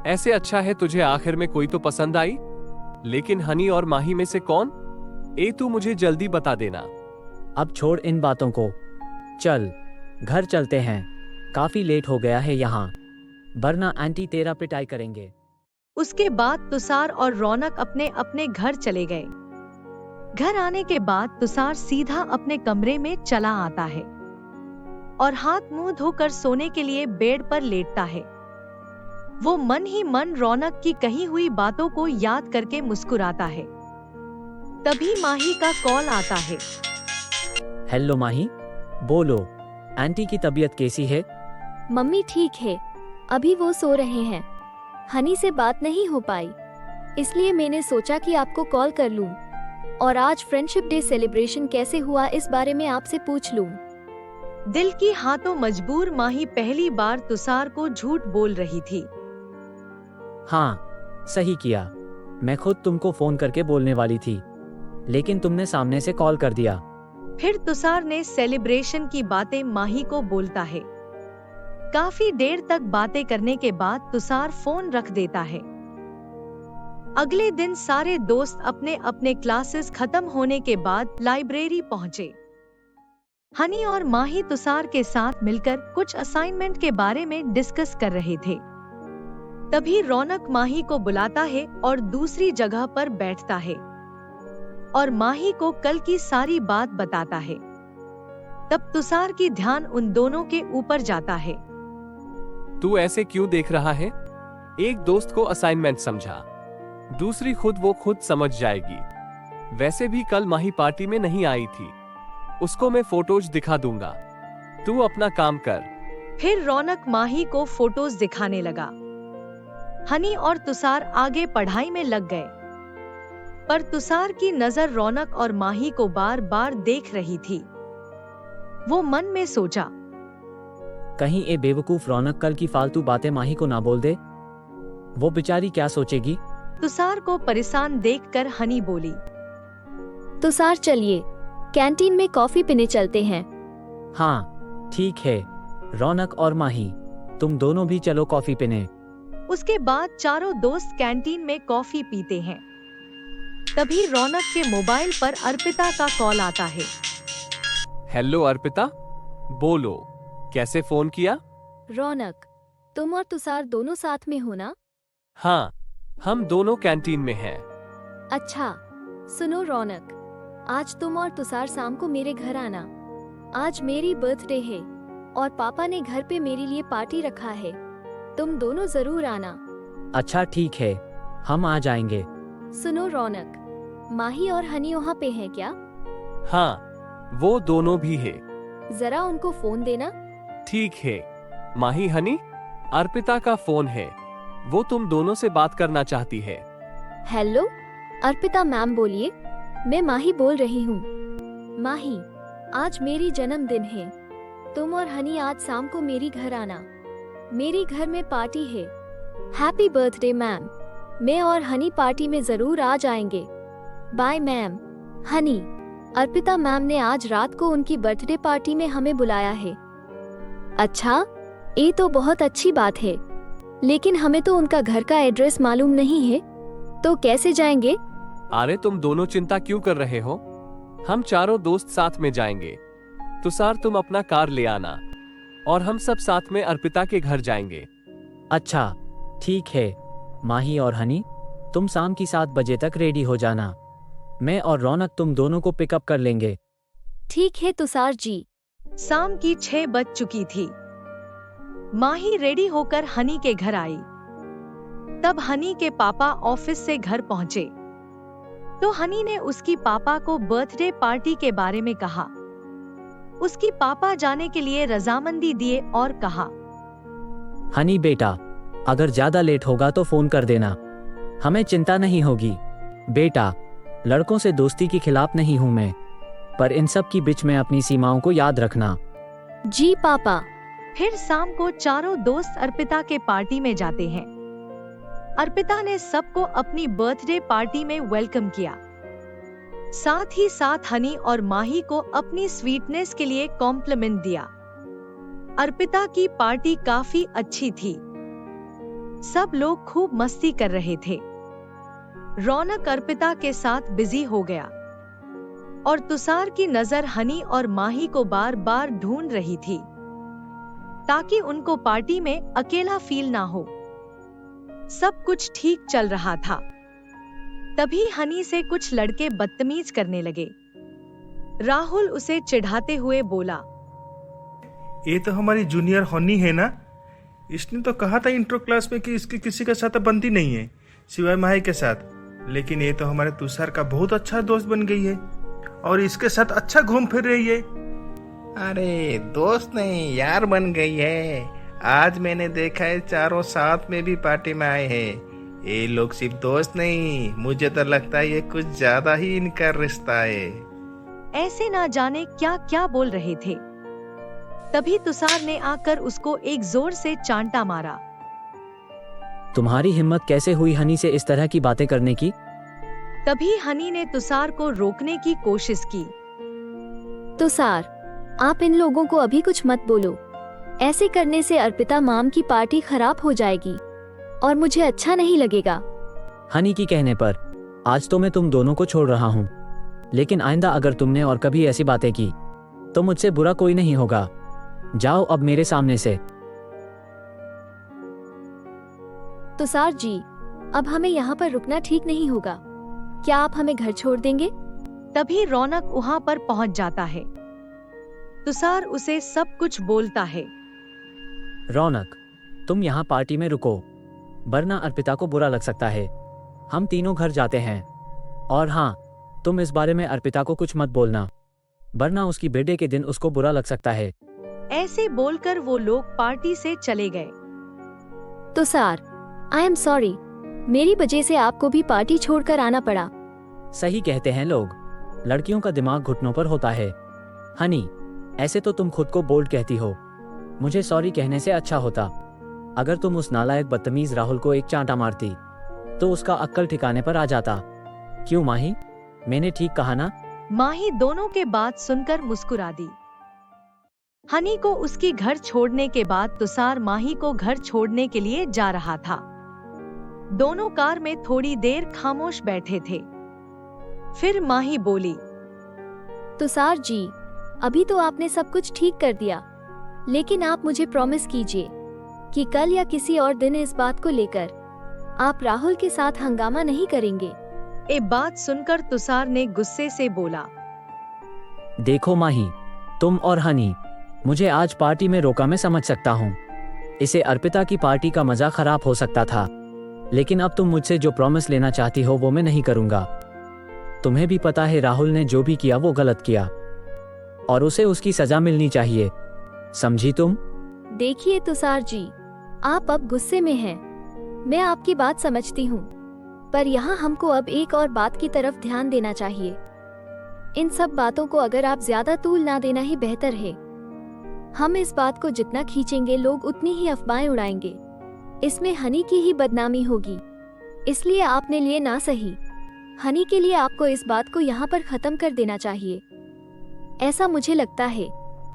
ऐसे अच्छा है तुझे आखिर में कोई तो पसंद आई, लेकिन हनी और माही में से कौन? तू मुझे जल्दी बता देना। अब छोड़ इन बातों को, चल घर चलते हैं, काफी लेट हो गया है यहाँ, वरना आंटी तेरा पिटाई करेंगे। उसके बाद तुषार और रौनक अपने अपने घर चले गए। घर आने के बाद तुषार सीधा अपने कमरे में चला आता है और हाथ मुंह धोकर सोने के लिए बेड पर लेटता है। वो मन ही मन रौनक की कही हुई बातों को याद करके मुस्कुराता है। तभी माही का कॉल आता है। हेलो माही, बोलो, आंटी की तबीयत कैसी है? मम्मी ठीक है, अभी वो सो रहे हैं। हनी से बात नहीं हो पाई, इसलिए मैंने सोचा कि आपको कॉल कर लूं और आज फ्रेंडशिप डे सेलिब्रेशन कैसे हुआ इस बारे में आपसे पूछ लूं। दिल की हाथों मजबूर माही पहली बार तुषार को झूठ बोल रही थी। हाँ सही किया, मैं खुद तुमको फोन करके बोलने वाली थी, लेकिन तुमने सामने से कॉल कर दिया। फिर तुषार ने सेलिब्रेशन की बातें माही को बोलता है। काफी देर तक बातें करने के बाद तुषार फोन रख देता है। अगले दिन सारे दोस्त अपने अपने क्लासेस खत्म होने के बाद लाइब्रेरी पहुंचे। हनी और माही तुषार के साथ मिलकर कुछ असाइनमेंट के बारे में डिस्कस कर रहे थे। तभी रौनक माही को बुलाता है और दूसरी जगह पर बैठता है और माही को कल की सारी बात बताता है। तब तुषार की ध्यान उन दोनों के ऊपर जाता है। तू ऐसे क्यों देख रहा है? एक दोस्त को असाइनमेंट समझा, दूसरी खुद वो खुद समझ जाएगी। वैसे भी कल माही पार्टी में नहीं आई थी, उसको मैं फोटोज दिखा दूंगा। तू अपना काम कर। फिर रौनक माही को फोटोज दिखाने लगा। हनी और तुषार आगे पढ़ाई में लग गए, पर तुषार की नजर रौनक और माही को बार बार देख रही थी। वो मन में सोचा, कहीं ये बेवकूफ रौनक कल की फालतू बातें माही को ना बोल दे। वो बेचारी क्या सोचेगी। तुषार को परेशान देखकर हनी बोली, तुषार चलिए कैंटीन में कॉफी पीने चलते हैं। हाँ ठीक है, रौनक और माही तुम दोनों भी चलो कॉफी पीने। उसके बाद चारों दोस्त कैंटीन में कॉफी पीते हैं। तभी रौनक के मोबाइल पर अर्पिता का कॉल आता है। हेलो अर्पिता, बोलो, कैसे फोन किया? रौनक, तुम और तुषार दोनों साथ में हो ना? हाँ, हम दोनों कैंटीन में हैं। अच्छा सुनो रौनक, आज तुम और तुषार शाम को मेरे घर आना। आज मेरी बर्थडे है और पापा ने घर पे मेरे लिए पार्टी रखा है, तुम दोनों जरूर आना। अच्छा ठीक है, हम आ जाएंगे। सुनो रौनक, माही और हनी वहाँ पे हैं क्या? हाँ, वो दोनों भी है। जरा उनको फोन देना। ठीक है। माही, हनी, अर्पिता का फोन है, वो तुम दोनों से बात करना चाहती है। हेलो अर्पिता मैम बोलिए, मैं माही बोल रही हूँ। माही, आज मेरी जन्मदिन है, तुम और हनी आज शाम को मेरी घर आना, मेरी घर में पार्टी है। हैप्पी बर्थडे मैम, मैं और हनी पार्टी में जरूर आ जाएंगे। Bye ma'am. हनी, अर्पिता मैम ने आज रात को उनकी बर्थडे पार्टी में हमें बुलाया है। अच्छा, ये तो बहुत अच्छी बात है, लेकिन हमें तो उनका घर का एड्रेस मालूम नहीं है, तो कैसे जाएंगे? अरे तुम दोनों चिंता क्यों कर रहे हो, हम चारों दोस्त साथ में जाएंगे। तुषार तुम अपना कार ले आना और हम सब साथ में अर्पिता के घर जाएंगे। अच्छा ठीक है, माही और हनी तुम शाम की 7 बजे तक रेडी हो जाना, मैं और रौनक तुम दोनों को पिकअप कर लेंगे। ठीक है तुषार जी। शाम की 6 बज चुकी थी। माही रेडी होकर हनी के घर आई। तब हनी के पापा ऑफिस से घर पहुंचे, तो हनी ने उसकी पापा को बर्थडे पार्टी के बारे में कहा। उसकी पापा जाने के लिए रजामंदी दिए और कहा, हनी बेटा, अगर ज्यादा लेट होगा तो फोन कर देना, हमें चिंता नहीं होगी। बेटा, लड़कों से दोस्ती के खिलाफ नहीं हूँ मैं, पर इन सब की बीच में अपनी सीमाओं को याद रखना। जी पापा। फिर शाम को चारों दोस्त अर्पिता के पार्टी में जाते हैं। अर्पिता ने सबको अपनी बर्थडे पार्टी में वेलकम किया। साथ ही साथ हनी और माही को अपनी स्वीटनेस के लिए कॉम्प्लीमेंट दिया। अर्पिता की पार्टी काफी अच्छी थी, सब लोग खूब मस्ती कर रहे थे। रौनक अर्पिता के साथ बिजी हो गया और तुषार की नजर हनी और माही को बार बार ढूंढ रही थी, ताकि उनको पार्टी में अकेला फील ना हो। सब कुछ ठीक चल रहा था, तभी हनी से कुछ लड़के बदतमीज करने लगे। राहुल उसे चिढ़ाते हुए बोला, ये तो हमारी जूनियर हनी है ना, इसने तो कहा था इंट्रो क्लास में कि इसकी किसी के साथ बनती नहीं है सिवाय माही के साथ, लेकिन ये तो हमारे तुषार का बहुत अच्छा दोस्त बन गई है और इसके साथ अच्छा घूम फिर रही है। अरे दोस्त नहीं यार बन गई है। आज मैंने देखा है चारों साथ में भी पार्टी में आए हैं। ये लोग सिर्फ दोस्त नहीं, मुझे तो लगता है ये कुछ ज्यादा ही इनका रिश्ता है। ऐसे ना जाने क्या क्या बोल रहे थे। तभी तुषार ने आकर उसको एक जोर से चांटा मारा। तुम्हारी हिम्मत कैसे हुई हनी से इस तरह की बातें करने की? तभी हनी ने तुषार को रोकने की कोशिश की। तुषार, आप इन लोगों को अभी कुछ मत बोलो, ऐसे करने से अर्पिता माम की पार्टी खराब हो जाएगी और मुझे अच्छा नहीं लगेगा। हनी की कहने पर आज तो मैं तुम दोनों को छोड़ रहा हूँ, लेकिन आइंदा अगर तुमने और कभी ऐसी बातें की तो मुझसे बुरा कोई नहीं होगा। जाओ अब मेरे सामने से। तुषार जी, अब हमें यहाँ पर रुकना ठीक नहीं होगा, क्या आप हमें घर छोड़ देंगे? तभी रौनक वहाँ पर पहुँच जाता है। तुषार उसे सब कुछ बोलता है। रौनक, तुम यहाँ पार्टी में रुको, वरना अर्पिता को बुरा लग सकता है। हम तीनों घर जाते हैं। और हाँ, तुम इस बारे में अर्पिता को कुछ मत बोलना, वरना उसकी बर्थडे के दिन उसको बुरा लग सकता है। ऐसे बोलकर वो लोग पार्टी से चले गए। तुषार, आई एम सॉरी, मेरी वजह से आपको भी पार्टी छोड़कर आना पड़ा। सही कहते हैं लोग, लड़कियों का दिमाग घुटनों पर होता है। हनी, ऐसे तो तुम खुद को बोल्ड कहती हो। मुझे सॉरी कहने से अच्छा होता अगर तुम उस नालायक बदतमीज राहुल को एक चांटा मारती, तो उसका अक्ल ठिकाने पर आ जाता। क्यों माही, मैंने ठीक कहा ना? माही दोनों के बात सुनकर मुस्कुरा दी। हनी को उसकी घर छोड़ने के बाद तुषार माही को घर छोड़ने के लिए जा रहा था। दोनों कार में थोड़ी देर खामोश बैठे थे। फिर माही बोली, तुषार जी, अभी तो आपने सब कुछ ठीक कर दिया, लेकिन आप मुझे प्रॉमिस कीजिए कि कल या किसी और दिन इस बात को लेकर आप राहुल के साथ हंगामा नहीं करेंगे। ये बात सुनकर तुषार ने गुस्से से बोला, देखो माही, तुम और हनी, मुझे आज पार्टी में रोका मैं समझ सकता हूँ। इसे अर्पिता की पार्टी का मजा खराब हो सकता था, लेकिन अब तुम मुझसे जो प्रॉमिस लेना चाहती हो वो मैं नहीं करूँगा। तुम्हें भी पता है राहुल ने जो भी किया वो गलत किया, और उसे उसकी सजा मिलनी चाहिए, समझी तुम? देखिए तुषार जी, आप अब गुस्से में हैं। मैं आपकी बात समझती हूँ, पर यहाँ हमको अब एक और बात की तरफ ध्यान देना चाहिए। इन सब बातों को अगर आप ज्यादा तूल ना देना ही बेहतर है। हम इस बात को जितना खींचेंगे लोग उतनी ही अफवाहें उड़ाएंगे, इसमें हनी की ही बदनामी होगी। इसलिए आपने लिए ना सही, हनी के लिए आपको इस बात को यहाँ पर खत्म कर देना चाहिए, ऐसा मुझे लगता है।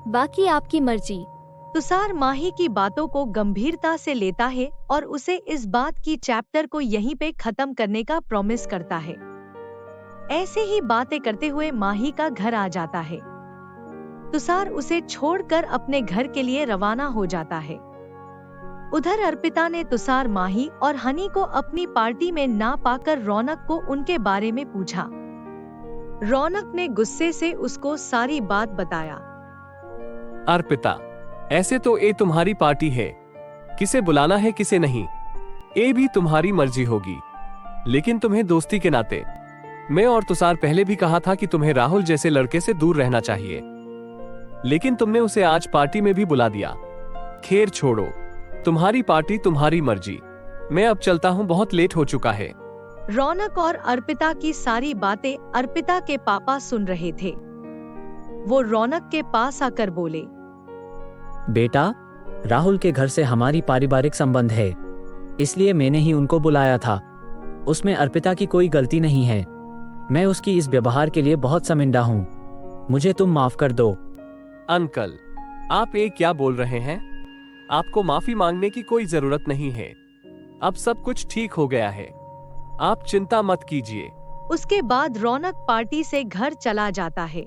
बाकी आपकी मर्जी। तुषार माही की बातों को गंभीरता से लेता है और उसे इस बात की चैप्टर को यहीं पे खत्म करने का प्रॉमिस करता है। ऐसे ही बातें करते हुए माही का घर आ जाता है। तुषार उसे छोड़कर अपने घर के लिए रवाना हो जाता है। उधर अर्पिता ने तुषार, माही और हनी को अपनी पार्टी में ना पाकर रौनक को उनके बारे में पूछा। रौनक ने गुस्से से उसको सारी बात बताया। अर्पिता, ऐसे तो ये तुम्हारी पार्टी है, किसे बुलाना है किसे नहीं, ये भी तुम्हारी मर्जी होगी। लेकिन तुम्हें दोस्ती के नाते मैं और तुषार पहले भी कहा था कि तुम्हें राहुल जैसे लड़के से दूर रहना चाहिए, लेकिन तुमने उसे आज पार्टी में भी बुला दिया। खैर छोड़ो, तुम्हारी पार्टी तुम्हारी मर्जी। मैं अब चलता हूँ, बहुत लेट हो चुका है। रौनक और अर्पिता की सारी बातें अर्पिता के पापा सुन रहे थे। वो रौनक के पास आकर बोले, बेटा, राहुल के घर से हमारी पारिवारिक संबंध है, इसलिए मैंने ही उनको बुलाया था। उसमें अर्पिता की कोई गलती नहीं है। मैं उसकी इस व्यवहार के लिए बहुत शर्मिंदा हूँ। मुझे तुम माफ कर दो। अंकल, आप ये क्या बोल रहे हैं? आपको माफी मांगने की कोई जरूरत नहीं है। अब सब कुछ ठीक हो गया है, आप चिंता मत कीजिए। उसके बाद रौनक पार्टी से घर चला जाता है।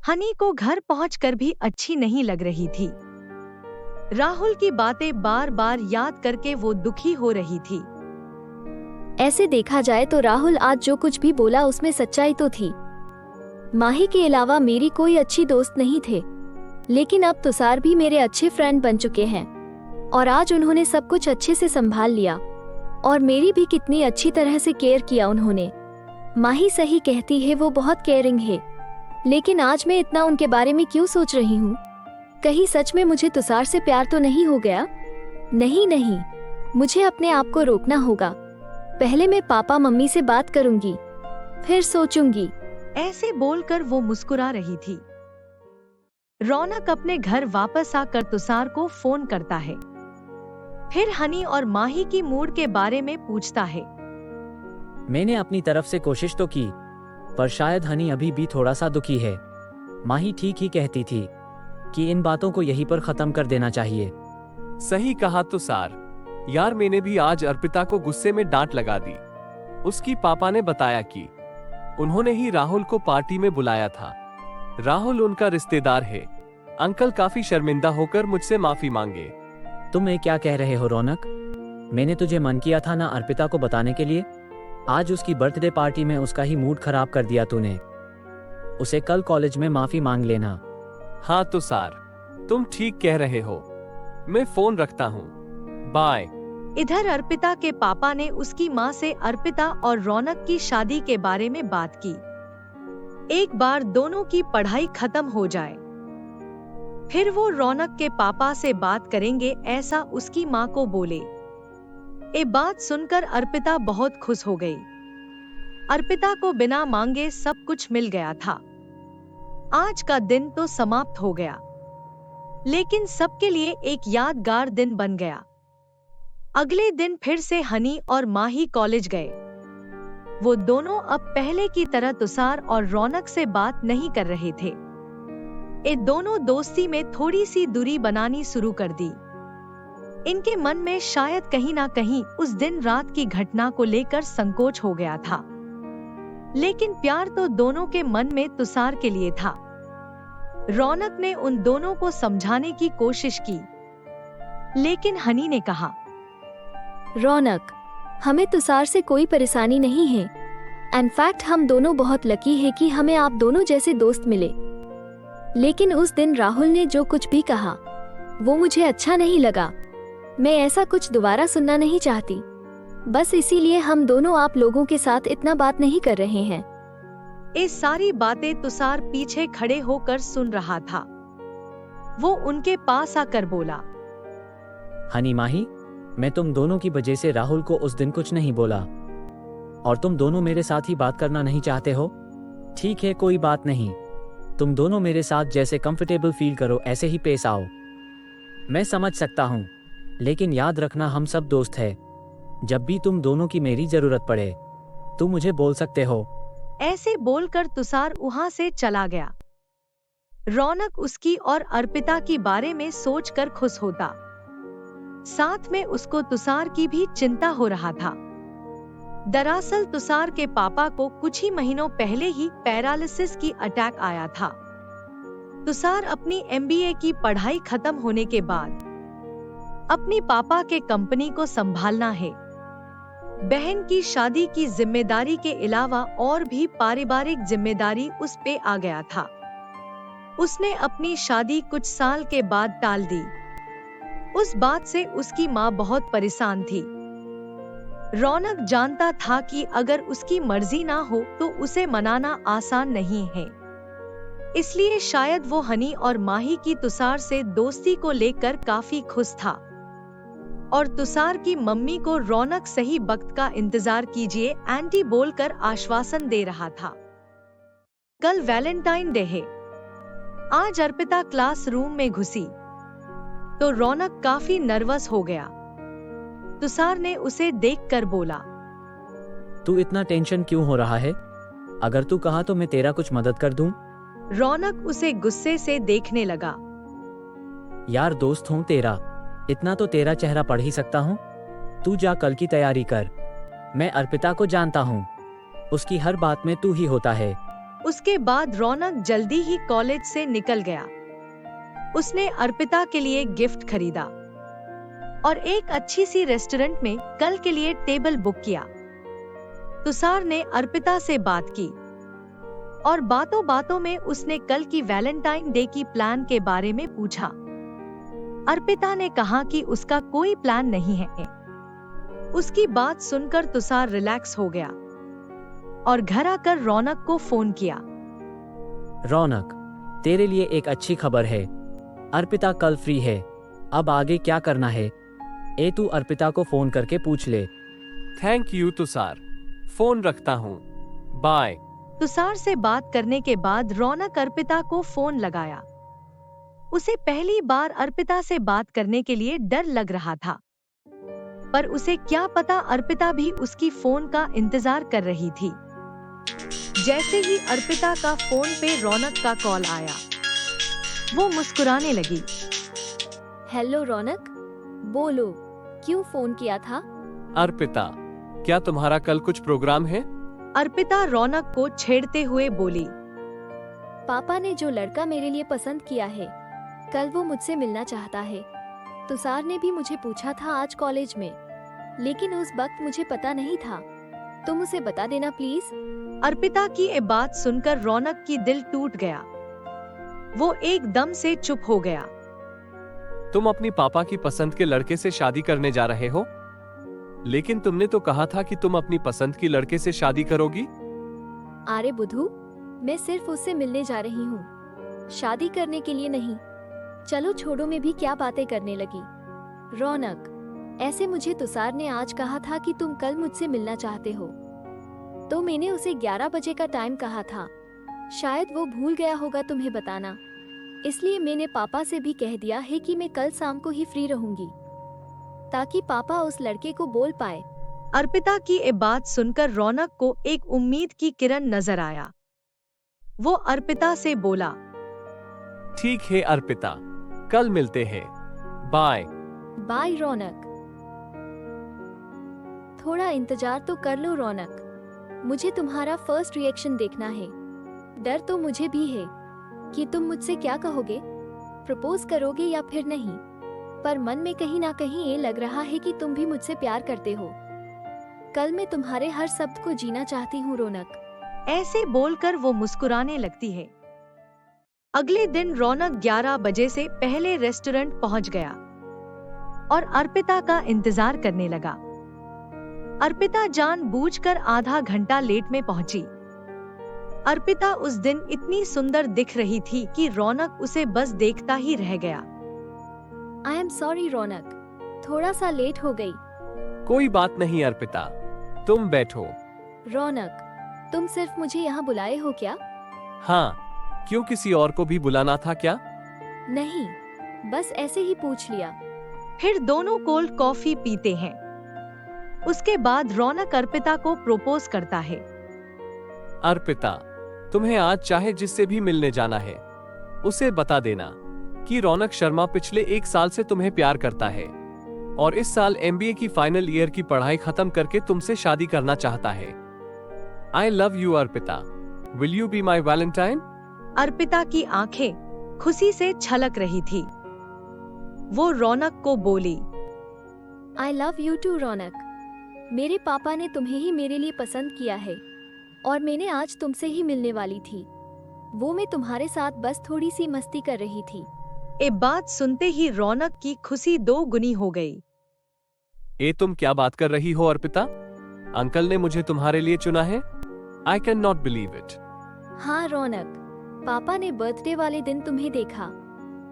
हनी को घर पहुंचकर भी अच्छी नहीं लग रही थी। राहुल की बातें बार बार याद करके वो दुखी हो रही थी। ऐसे देखा जाए तो राहुल आज जो कुछ भी बोला उसमें सच्चाई तो थी। माही के अलावा मेरी कोई अच्छी दोस्त नहीं थे, लेकिन अब तुषार भी मेरे अच्छे फ्रेंड बन चुके हैं और आज उन्होंने सब कुछ अच्छे से संभाल लिया और मेरी भी कितनी अच्छी तरह से केयर किया उन्होंने। माही सही कहती है, वो बहुत केयरिंग है, लेकिन आज मैं इतना उनके बारे में क्यों सोच रही हूँ? कहीं सच में मुझे तुषार से प्यार तो नहीं हो गया? नहीं, मुझे अपने आप को रोकना होगा। पहले मैं पापा मम्मी से बात करूंगी, फिर सोचूंगी। ऐसे बोलकर वो मुस्कुरा रही थी। रौनक अपने घर वापस आकर तुषार को फोन करता है। फिर हनी और माही की मूड के बारे में पूछता है। मैंने अपनी तरफ से कोशिश तो की, पर शायद हनी अभी भी थोड़ा सा दुखी है। माही ठीक ही कहती थी कि इन बातों को यहीं पर खत्म कर देना चाहिए। सही कहा तुषार। यार, मैंने भी आज अर्पिता को गुस्से में डांट लगा दी। उसकी पापा ने बताया कि उन्होंने ही राहुल को पार्टी में बुलाया था। राहुल उनका रिश्तेदार है। अंकल काफी शर्मिंदा होकर मुझसे माफी मांगे। तुम ये क्या कह रहे हो रौनक? मैंने तुझे मन किया था ना अर्पिता को बताने के लिए। आज उसकी बर्थडे पार्टी में उसका ही मूड खराब कर दिया तूने। उसे कल कॉलेज में माफी मांग लेना। हाँ तुषार, तुम ठीक कह रहे हो। मैं फोन रखता हूँ। बाय। इधर अर्पिता के पापा ने उसकी माँ से अर्पिता और रौनक की शादी के बारे में बात की। एक बार दोनों की पढ़ाई खत्म हो जाए, फिर वो रौनक के पापा से बात करेंगे, ऐसा उसकी माँ को बोले। ये बात सुनकर अर्पिता बहुत खुश हो गई। अर्पिता को बिना मांगे सब कुछ मिल गया था। आज का दिन तो समाप्त हो गया, लेकिन सबके लिए एक यादगार दिन बन गया। अगले दिन फिर से हनी और माही कॉलेज गए। वो दोनों अब पहले की तरह तुषार और रौनक से बात नहीं कर रहे थे। ये दोनों दोस्ती में थोड़ी सी दूरी बनानी शुरू कर दी। इनके मन में शायद कहीं ना कहीं उस दिन रात की घटना को लेकर संकोच हो गया था, लेकिन प्यार तो दोनों के मन में तुषार के लिए था। रौनक ने उन दोनों को समझाने की कोशिश की, लेकिन हनी ने कहा, रौनक, हमें तुषार से कोई परेशानी नहीं है। इनफैक्ट हम दोनों बहुत लकी है कि हमें आप दोनों जैसे दोस्त मिले। लेकिन उस दिन राहुल ने जो कुछ भी कहा वो मुझे अच्छा नहीं लगा। मैं ऐसा कुछ दोबारा सुनना नहीं चाहती। बस इसीलिए हम दोनों आप लोगों के साथ इतना बात नहीं कर रहे हैं। ये सारी बातें तुषार पीछे खड़े होकर सुन रहा था। वो उनके पास आकर बोला, हनी माही, मैं तुम दोनों की वजह से राहुल को उस दिन कुछ नहीं बोला, और तुम दोनों मेरे साथ ही बात करना नहीं चाहते हो। ठीक है, कोई बात नहीं। तुम दोनों मेरे साथ जैसे कंफर्टेबल फील करो ऐसे ही पेश आओ। मैं समझ सकता हूँ, लेकिन याद रखना हम सब दोस्त हैं। जब भी तुम दोनों की मेरी जरूरत पड़े तुम मुझे बोल सकते हो। ऐसे बोलकर तुषार वहां से चला गया। रौनक उसकी और अर्पिता की बारे में सोचकर खुश होता। साथ में उसको तुषार की भी चिंता हो रहा था। दरअसल तुषार के पापा को कुछ ही महीनों पहले ही पैरालिसिस की अटैक आया था। तुषार अपनी MBA की पढ़ाई खत्म होने के बाद अपनी पापा के कंपनी को संभालना है। बहन की शादी की जिम्मेदारी के अलावा और भी पारिवारिक जिम्मेदारी उस पे आ गया था। उसने अपनी शादी कुछ साल के बाद टाल दी। उस बात से उसकी माँ बहुत परेशान थी। रौनक जानता था कि अगर उसकी मर्जी ना हो तो उसे मनाना आसान नहीं है। इसलिए शायद वो हनी और माही की तुषार से दोस्ती को लेकर काफी खुश था। और तुषार की मम्मी को रौनक सही वक्त का इंतजार कीजिए आंटी बोलकर आश्वासन दे रहा था। कल वैलेंटाइन डे है। आज अर्पिता क्लासरूम में घुसी तो रौनक काफी नर्वस हो गया। तुषार ने उसे देखकर बोला, तू इतना टेंशन क्यों हो रहा है? अगर तू कहा तो मैं तेरा कुछ मदद कर दूं। रौनक उसे गुस्से से देखने लगा। यार दोस्त हूँ तेरा, इतना तो तेरा चेहरा पढ़ ही सकता हूँ। तू जा कल की तैयारी कर। मैं अर्पिता को जानता हूँ, उसकी हर बात में तू ही होता है। उसके बाद रौनक जल्दी ही कॉलेज से निकल गया। उसने अर्पिता के लिए गिफ्ट खरीदा और एक अच्छी सी रेस्टोरेंट में कल के लिए टेबल बुक किया। तुषार ने अर्पिता से बात की और बातों बातों में उसने कल की वैलेंटाइन डे की प्लान के बारे में पूछा। अर्पिता ने कहा कि उसका कोई प्लान नहीं है। उसकी बात सुनकर तुषार रिलैक्स हो गया और घर आकर रौनक को फोन किया। रौनक, तेरे लिए एक अच्छी खबर है। अर्पिता कल फ्री है। अब आगे क्या करना है तू अर्पिता को फोन करके पूछ ले। थैंक यू तुषार, फोन रखता हूँ, बाय। तुषार से बात करने के बाद रौनक अर्पिता को फोन लगाया। उसे पहली बार अर्पिता से बात करने के लिए डर लग रहा था, पर उसे क्या पता अर्पिता भी उसकी फोन का इंतजार कर रही थी। जैसे ही अर्पिता का फोन पे रौनक का कॉल आया, वो मुस्कुराने लगी। हेलो रौनक, बोलो, क्यों फोन किया था? अर्पिता, क्या तुम्हारा कल कुछ प्रोग्राम है? अर्पिता रौनक को छेड़ते हुए बोली। पापा ने जो लड़का मेरे लिए पसंद किया है, कल वो मुझसे मिलना चाहता है। तुषार ने भी मुझे पूछा था आज कॉलेज में, लेकिन उस वक्त मुझे पता नहीं था। तुम उसे बता देना प्लीज। अर्पिता की ये बात सुनकर रौनक की दिल टूट गया। वो एकदम से चुप हो गया। तुम अपनी पापा की पसंद के लड़के से शादी करने जा रहे हो? लेकिन तुमने तो कहा था कि तुम अपनी पसंद की लड़के से शादी करोगी। अरे बुधू, मैं सिर्फ उससे मिलने जा रही हूँ, शादी करने के लिए नहीं। चलो छोड़ो, मैं भी क्या बातें करने लगी। रौनक, ऐसे मुझे तुषार ने आज कहा था कि तुम कल मुझसे मिलना चाहते हो, तो मैंने उसे 11 बजे का टाइम कहा था। शायद वो भूल गया होगा तुम्हें बताना, इसलिए मैंने पापा से भी कह दिया है कि मैं कल शाम को ही फ्री रहूंगी, ताकि पापा उस लड़के को बोल पाए। अर्पिता की ये बात सुनकर रौनक को एक उम्मीद की किरण नजर आया। वो अर्पिता से बोला, ठीक है अर्पिता, कल मिलते हैं, बाय। बाय रौनक। थोड़ा इंतजार तो कर लो रौनक, मुझे तुम्हारा फर्स्ट रिएक्शन देखना है। डर तो मुझे भी है कि तुम मुझसे क्या कहोगे, प्रपोज करोगे या फिर नहीं, पर मन में कहीं ना कहीं ये लग रहा है कि तुम भी मुझसे प्यार करते हो। कल मैं तुम्हारे हर शब्द को जीना चाहती हूँ रौनक। ऐसे बोलकर वो मुस्कुराने लगती है। अगले दिन रौनक 11 बजे से पहले रेस्टोरेंट पहुंच गया और अर्पिता का इंतजार करने लगा। अर्पिता जानबूझकर आधा घंटा लेट में पहुंची। अर्पिता उस दिन इतनी सुंदर दिख रही थी कि रौनक उसे बस देखता ही रह गया। आई एम सॉरी रौनक, थोड़ा सा लेट हो गई। कोई बात नहीं अर्पिता, तुम बैठो। रौनक, तुम सिर्फ मुझे यहाँ बुलाए हो क्या? हाँ, क्यों किसी और को भी बुलाना था क्या? नहीं, बस ऐसे ही पूछ लिया। फिर दोनों कोल्ड कॉफी पीते हैं। उसके बाद रौनक अर्पिता को प्रपोज करता है। अर्पिता, तुम्हें आज चाहे जिससे भी मिलने जाना है, उसे बता देना कि रौनक शर्मा पिछले 1 साल से तुम्हें प्यार करता है और इस साल MBA की फाइनल ईयर की पढ़ाई खत्म करके तुमसे शादी करना चाहता है। I love you Arpita, will you be my Valentine? Arpita की आंखें खुशी से छलक रही थी। वो रौनक को बोली, आई लव यू टू रौनक। मेरे पापा ने तुम्हें ही मेरे लिए पसंद किया है और मैंने आज तुमसे ही मिलने वाली थी। वो मैं तुम्हारे साथ बस थोड़ी सी मस्ती कर रही थी। ये बात सुनते ही रौनक की खुशी 2 गुनी हो गई। ए तुम क्या बात कर रही हो अर्पिता? अंकल ने मुझे तुम्हारे लिए चुना है? I cannot believe it. हाँ रौनक, पापा ने बर्थडे वाले दिन तुम्हें देखा,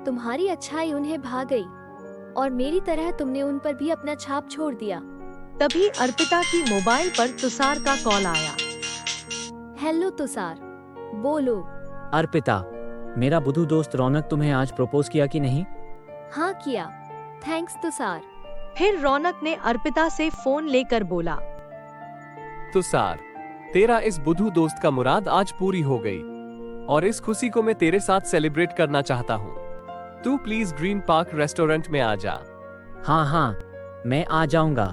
तुम्हारी अच्छाई उन्हें भा गई और मेरी तरह तुमने उन पर भी अपना छाप छोड़ दिया। तभी अर्पिता की मोबाइल पर तुषार का कॉल आया। हेलो तुषार, बोलो। अर्पिता, मेरा बुद्धू दोस्त रौनक तुम्हें आज प्रपोज किया कि नहीं? हाँ किया, थैंक्स तुषार। फिर रौनक ने अर्पिता से फोन लेकर बोला, तुषार, तेरा इस बुद्धू दोस्त का मुराद आज पूरी हो गई और इस खुशी को मैं तेरे साथ सेलिब्रेट करना चाहता हूँ। तू प्लीज ग्रीन पार्क रेस्टोरेंट में आ जा। हाँ हाँ, मैं आ जाऊंगा।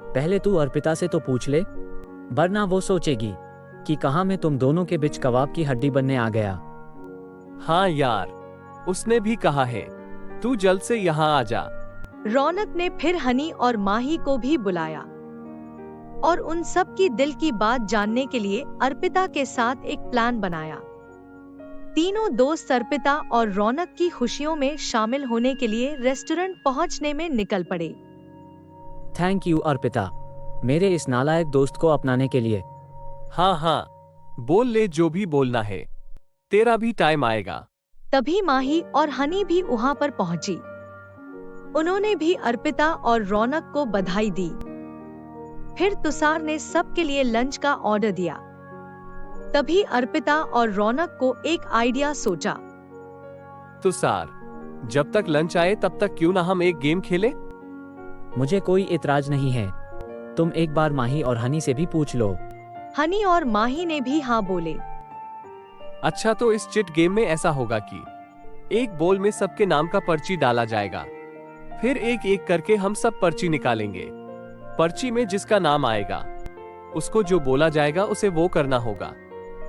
पहले तू अर्पिता से तो पूछ ले, वरना वो सोचेगी कि कहाँ मैं तुम दोनों के बीच कबाब की हड्डी बनने आ गया। हाँ यार, उसने भी कहा है, तू जल्द से यहाँ आ जा। रौनक ने फिर हनी और माही को भी बुलाया और उन सब की दिल की बात जानने के लिए अर्पिता के साथ एक प्लान बनाया। तीनों दोस्त अर्पिता और रौनक की खुशियों में शामिल होने के लिए रेस्टोरेंट पहुंचने में निकल पड़े। थैंक यू अर्पिता, मेरे इस नालायक दोस्त को अपनाने के लिए। हाँ हाँ, बोल ले जो भी बोलना है, तेरा भी टाइम आएगा। तभी माही और हनी भी वहां पर पहुंची। उन्होंने भी अर्पिता और रौनक को बधाई दी। फिर तुषार ने सबके लिए लंच का ऑर्डर दिया। तभी अर्पिता और रौनक को एक आइडिया सोचा। तुषार, जब तक लंच आए तब तक क्यों ना हम एक गेम खेलें? मुझे कोई इतराज नहीं है, तुम एक बार माही और हनी से भी पूछ लो। हनी और माही ने भी हाँ बोले। अच्छा, तो इस चिट गेम में ऐसा होगा कि एक बोल में सबके नाम का पर्ची डाला जाएगा, फिर एक एक करके हम सब पर्ची निकालेंगे। पर्ची में जिसका नाम आएगा उसको जो बोला जाएगा उसे वो करना होगा।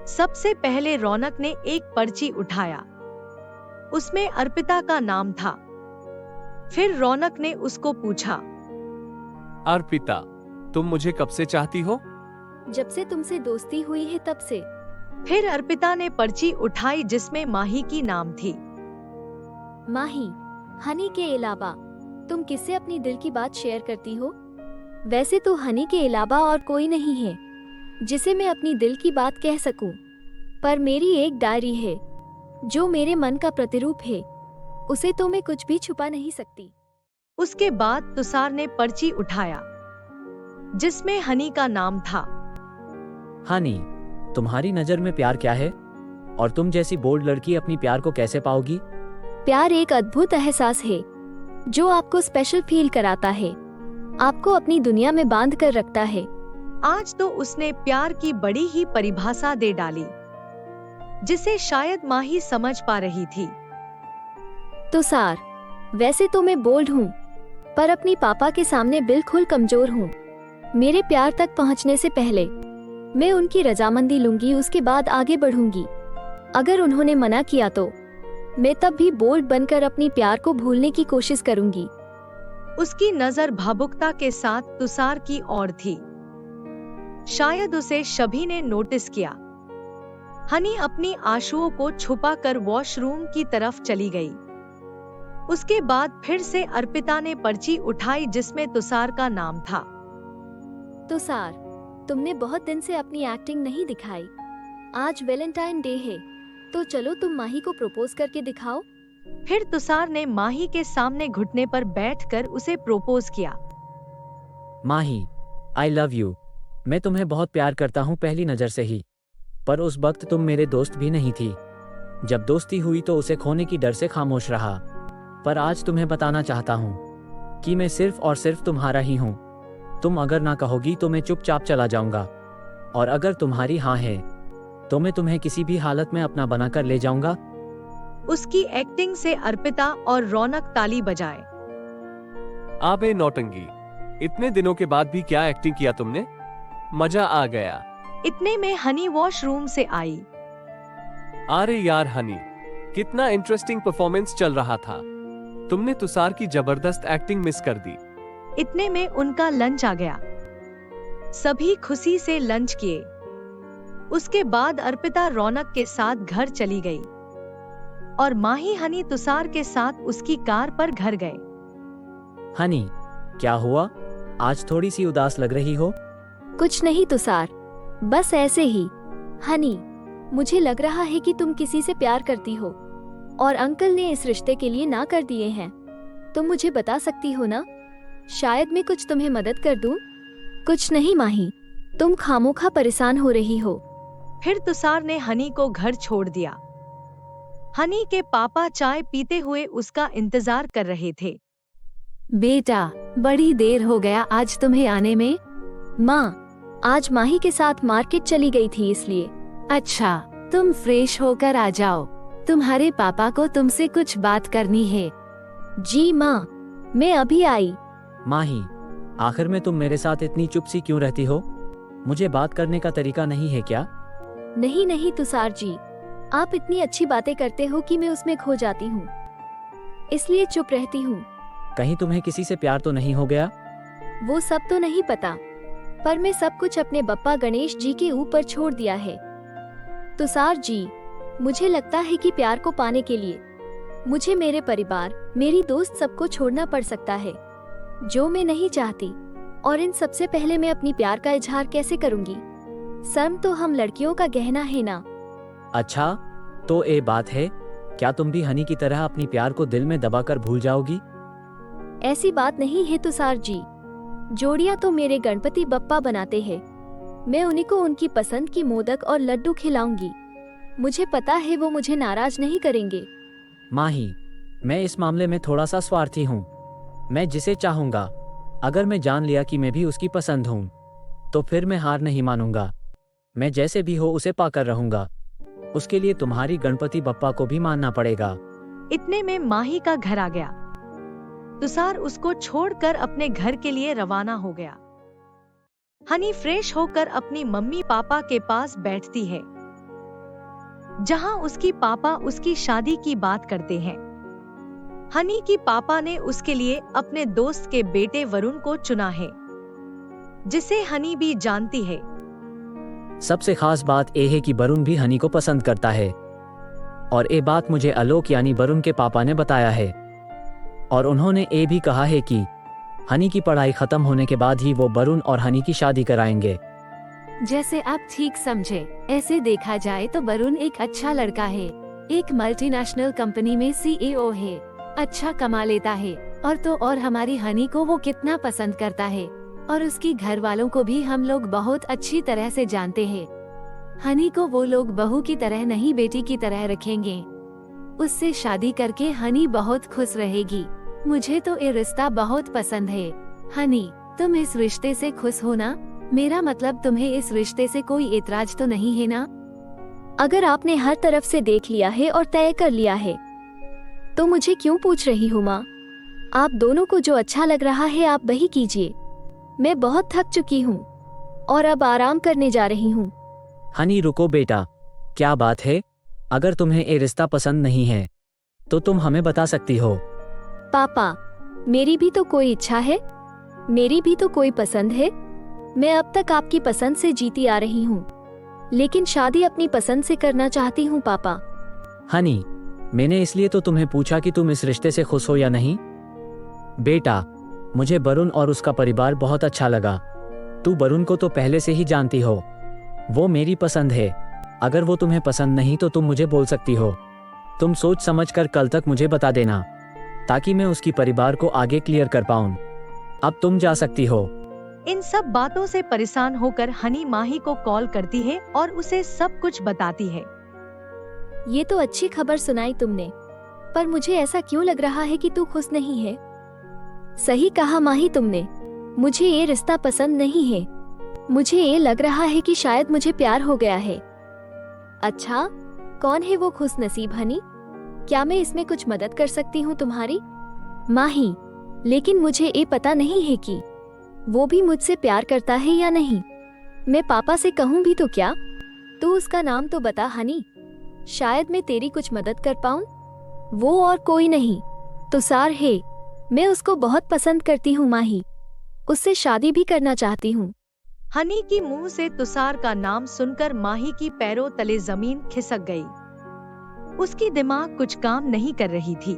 सबसे पहले रौनक ने एक पर्ची उठाया, उसमें अर्पिता का नाम था। फिर रौनक ने उसको पूछा, अर्पिता, तुम मुझे कब से चाहती हो? जब से तुमसे दोस्ती हुई है तब से। फिर अर्पिता ने पर्ची उठाई जिसमें माही की नाम थी। माही, हनी के अलावा तुम किससे अपनी दिल की बात शेयर करती हो? वैसे तो हनी के अलावा और कोई नहीं है जिसे मैं अपनी दिल की बात कह सकूं, पर मेरी एक डायरी है जो मेरे मन का प्रतिरूप है, उसे तो मैं कुछ भी छुपा नहीं सकती। उसके बाद तुषार ने पर्ची उठाया जिसमें हनी का नाम था। हनी, तुम्हारी नजर में प्यार क्या है? और तुम जैसी बोल्ड लड़की अपनी प्यार को कैसे पाओगी? प्यार एक अद्भुत एहसास है जो आपको स्पेशल फील कराता है, आपको अपनी दुनिया में बांध कर रखता है। आज तो उसने प्यार की बड़ी ही परिभाषा दे डाली जिसे शायद माही समझ पा रही थी। तुषार, वैसे तो मैं बोल्ड हूँ, पर अपनी पापा के सामने बिल्कुल कमजोर हूँ। मेरे प्यार तक पहुँचने से पहले मैं उनकी रजामंदी लूंगी, उसके बाद आगे बढ़ूंगी। अगर उन्होंने मना किया तो मैं तब भी बोल्ड बनकर अपनी प्यार को भूलने की कोशिश करूंगी। उसकी नजर भावुकता के साथ तुषार की ओर थी। शायद उसे सभी ने नोटिस किया। हनी अपनी आंसुओं को छुपाकर वॉशरूम की तरफ चली गई। उसके बाद फिर से अर्पिता ने पर्ची उठाई जिसमें तुषार का नाम था। तुषार, तुमने बहुत दिन से अपनी एक्टिंग नहीं दिखाई। आज वैलेंटाइन डे है, तो चलो तुम माही को प्रपोज करके दिखाओ। फिर तुषार ने माही के सामने घुटने पर बैठकर उसे प्रपोज किया। माही, आई लव यू। मैं तुम्हें बहुत प्यार करता हूँ पहली नजर से ही, पर उस वक्त तुम मेरे दोस्त भी नहीं थी। जब दोस्ती हुई तो उसे खोने की डर से खामोश रहा, पर आज तुम्हें बताना चाहता हूँ कि मैं सिर्फ और सिर्फ तुम्हारा ही हूँ। तुम अगर ना कहोगी तो मैं चुपचाप चला जाऊंगा, और अगर तुम्हारी हाँ है तो मैं तुम्हें किसी भी हालत में अपना बनाकर ले जाऊंगा। उसकी एक्टिंग से अर्पिता और रौनक ताली बजाए। आबे नौटंकी, इतने दिनों के बाद भी क्या एक्टिंग किया तुमने, मजा आ गया। इतने में हनी वॉशरूम से आई। अरे यार हनी, कितना इंटरेस्टिंग परफॉर्मेंस चल रहा था। तुमने तुषार की जबरदस्त एक्टिंग मिस कर दी। इतने में उनका लंच आ गया। सभी खुशी से लंच किए। उसके बाद अर्पिता रौनक के साथ घर चली गई और माही हनी तुषार के साथ उसकी कार पर घर गए। हनी, क्या हुआ? आज थोड़ी सी उदास लग रही हो। कुछ नहीं तुषार, बस ऐसे ही। हनी, मुझे लग रहा है कि तुम किसी से प्यार करती हो और अंकल ने इस रिश्ते के लिए ना कर दिए हैं। तुम मुझे बता सकती हो ना? शायद मैं कुछ तुम्हें मदद कर दूं। कुछ नहीं माही, तुम खामोखा परेशान हो रही हो। फिर तुषार ने हनी को घर छोड़ दिया। हनी के पापा चाय पीते हुए उसका इंतजार कर रहे थे। बेटा, बड़ी देर हो गया आज तुम्हें आने में। माँ, आज माही के साथ मार्केट चली गई थी इसलिए। अच्छा, तुम फ्रेश होकर आ जाओ, तुम्हारे पापा को तुमसे कुछ बात करनी है। जी माँ, मैं अभी आई। माही, आखिर में तुम मेरे साथ इतनी चुप सी क्यों रहती हो? मुझे बात करने का तरीका नहीं है क्या? नहीं नहीं तुषार जी, आप इतनी अच्छी बातें करते हो कि मैं उसमें खो जाती हूँ, इसलिए चुप रहती हूँ। कहीं तुम्हें किसी से प्यार तो नहीं हो गया? वो सब तो नहीं पता, पर मैं सब कुछ अपने बप्पा गणेश जी के ऊपर छोड़ दिया है। तुषार जी, मुझे लगता है कि प्यार को पाने के लिए मुझे मेरे परिवार, मेरी दोस्त सबको छोड़ना पड़ सकता है, जो मैं नहीं चाहती। और इन सबसे पहले मैं अपनी प्यार का इजहार कैसे करूंगी? शर्म तो हम लड़कियों का गहना है ना। अच्छा, तो ये बात है, क्या तुम भी हनी की तरह अपनी प्यार को दिल में दबाकर भूल जाओगी? ऐसी बात नहीं है तुषार जी। जोड़ियां तो मेरे गणपति बप्पा बनाते हैं। मैं उन्हीं को उनकी पसंद की मोदक और लड्डू खिलाऊंगी। मुझे पता है वो मुझे नाराज नहीं करेंगे। माही, मैं इस मामले में थोड़ा सा स्वार्थी हूँ। मैं जिसे चाहूंगा, अगर मैं जान लिया कि मैं भी उसकी पसंद हूँ, तो फिर मैं हार नहीं मानूंगा। मैं जैसे भी हो उसे पाकर रहूंगा। उसके लिए तुम्हारी गणपति बप्पा को भी मानना पड़ेगा। इतने में माही का घर आ गया। तुषार उसको छोड़कर अपने घर के लिए रवाना हो गया। हनी फ्रेश होकर अपनी मम्मी पापा के पास बैठती है, जहां उसकी पापा उसकी शादी की बात करते हैं। हनी की पापा ने उसके लिए अपने दोस्त के बेटे वरुण को चुना है, जिसे हनी भी जानती है। सबसे खास बात यह है कि वरुण भी हनी को पसंद करता है, और ये बात मुझे आलोक यानी वरुण के पापा ने बताया है। और उन्होंने ये भी कहा है कि हनी की पढ़ाई खत्म होने के बाद ही वो वरुण और हनी की शादी कराएंगे। जैसे आप ठीक समझे, ऐसे देखा जाए तो वरुण एक अच्छा लड़का है, एक मल्टीनेशनल कंपनी में CEO है, अच्छा कमा लेता है, और हमारी हनी को वो कितना पसंद करता है, और उसकी घर वालों को भी हम लोग बहुत अच्छी तरह से जानते हैं। हनी को वो लोग बहू की तरह नहीं बेटी की तरह रखेंगे। उससे शादी करके हनी बहुत खुश रहेगी। मुझे तो ये रिश्ता बहुत पसंद है। हनी, तुम इस रिश्ते से खुश हो ना? मेरा मतलब तुम्हें इस रिश्ते से कोई एतराज तो नहीं है ना? अगर आपने हर तरफ से देख लिया है और तय कर लिया है तो मुझे क्यों पूछ रही हूँ माँ? आप दोनों को जो अच्छा लग रहा है आप वही कीजिए। मैं बहुत थक चुकी हूँ और अब आराम करने जा रही हूँ। हनी रुको बेटा, क्या बात है? अगर तुम्हें ये रिश्ता पसंद नहीं है तो तुम हमें बता सकती हो। पापा, मेरी भी तो कोई इच्छा है, मेरी भी तो कोई पसंद है। मैं अब तक आपकी पसंद से जीती आ रही हूँ, लेकिन शादी अपनी पसंद से करना चाहती हूँ पापा। हनी, मैंने इसलिए तो तुम्हें पूछा कि तुम इस रिश्ते से खुश हो या नहीं। बेटा, मुझे वरुण और उसका परिवार बहुत अच्छा लगा। तू वरुण को तो पहले से ही जानती हो, वो मेरी पसंद है। अगर वो तुम्हें पसंद नहीं तो तुम मुझे बोल सकती हो। तुम सोच समझ कर कल तक मुझे बता देना, ताकि मैं उसकी परिवार को आगे क्लियर कर पाऊँ। अब तुम जा सकती हो। इन सब बातों से परेशान होकर हनी माही को कॉल करती है और उसे सब कुछ बताती है। ये तो अच्छी खबर सुनाई तुमने, पर मुझे ऐसा क्यों लग रहा है कि तू खुश नहीं है? सही कहा माही तुमने, मुझे ये रिश्ता पसंद नहीं है। मुझे ये लग रहा है कि शायद मुझे प्यार हो गया है। अच्छा, कौन है वो खुश नसीब हनी? क्या मैं इसमें कुछ मदद कर सकती हूँ तुम्हारी? माही, लेकिन मुझे ये पता नहीं है कि वो भी मुझसे प्यार करता है या नहीं। मैं पापा से कहूँ भी तो क्या? तू उसका नाम तो बता हनी, शायद मैं तेरी कुछ मदद कर पाऊँ। वो और कोई नहीं, तुषार है। मैं उसको बहुत पसंद करती हूँ माही, उससे शादी भी करना चाहती हूँ। हनी की मुंह से तुषार का नाम सुनकर माही की पैरों तले जमीन खिसक गई। उसकी दिमाग कुछ काम नहीं कर रही थी।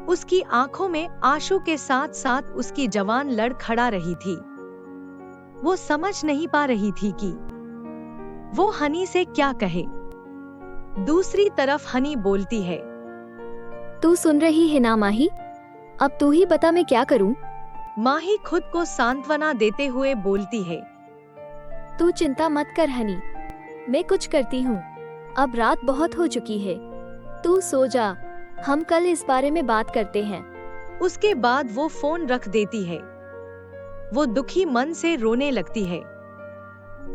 उसकी आंखों में आंसू के साथ साथ उसकी जवान लड़ खड़ा रही थी। वो समझ नहीं पा रही थी कि वो हनी से क्या कहे। दूसरी तरफ हनी बोलती है, तू सुन रही है ना माही? अब तू ही बता मैं क्या करूं? माही खुद को सांत्वना देते हुए बोलती है, तू चिंता मत कर हनी, मैं कुछ करती हूँ। अब रात बहुत हो चुकी है, तू सो जा, हम कल इस बारे में बात करते हैं। उसके बाद वो फोन रख देती है। वो दुखी मन से रोने लगती है।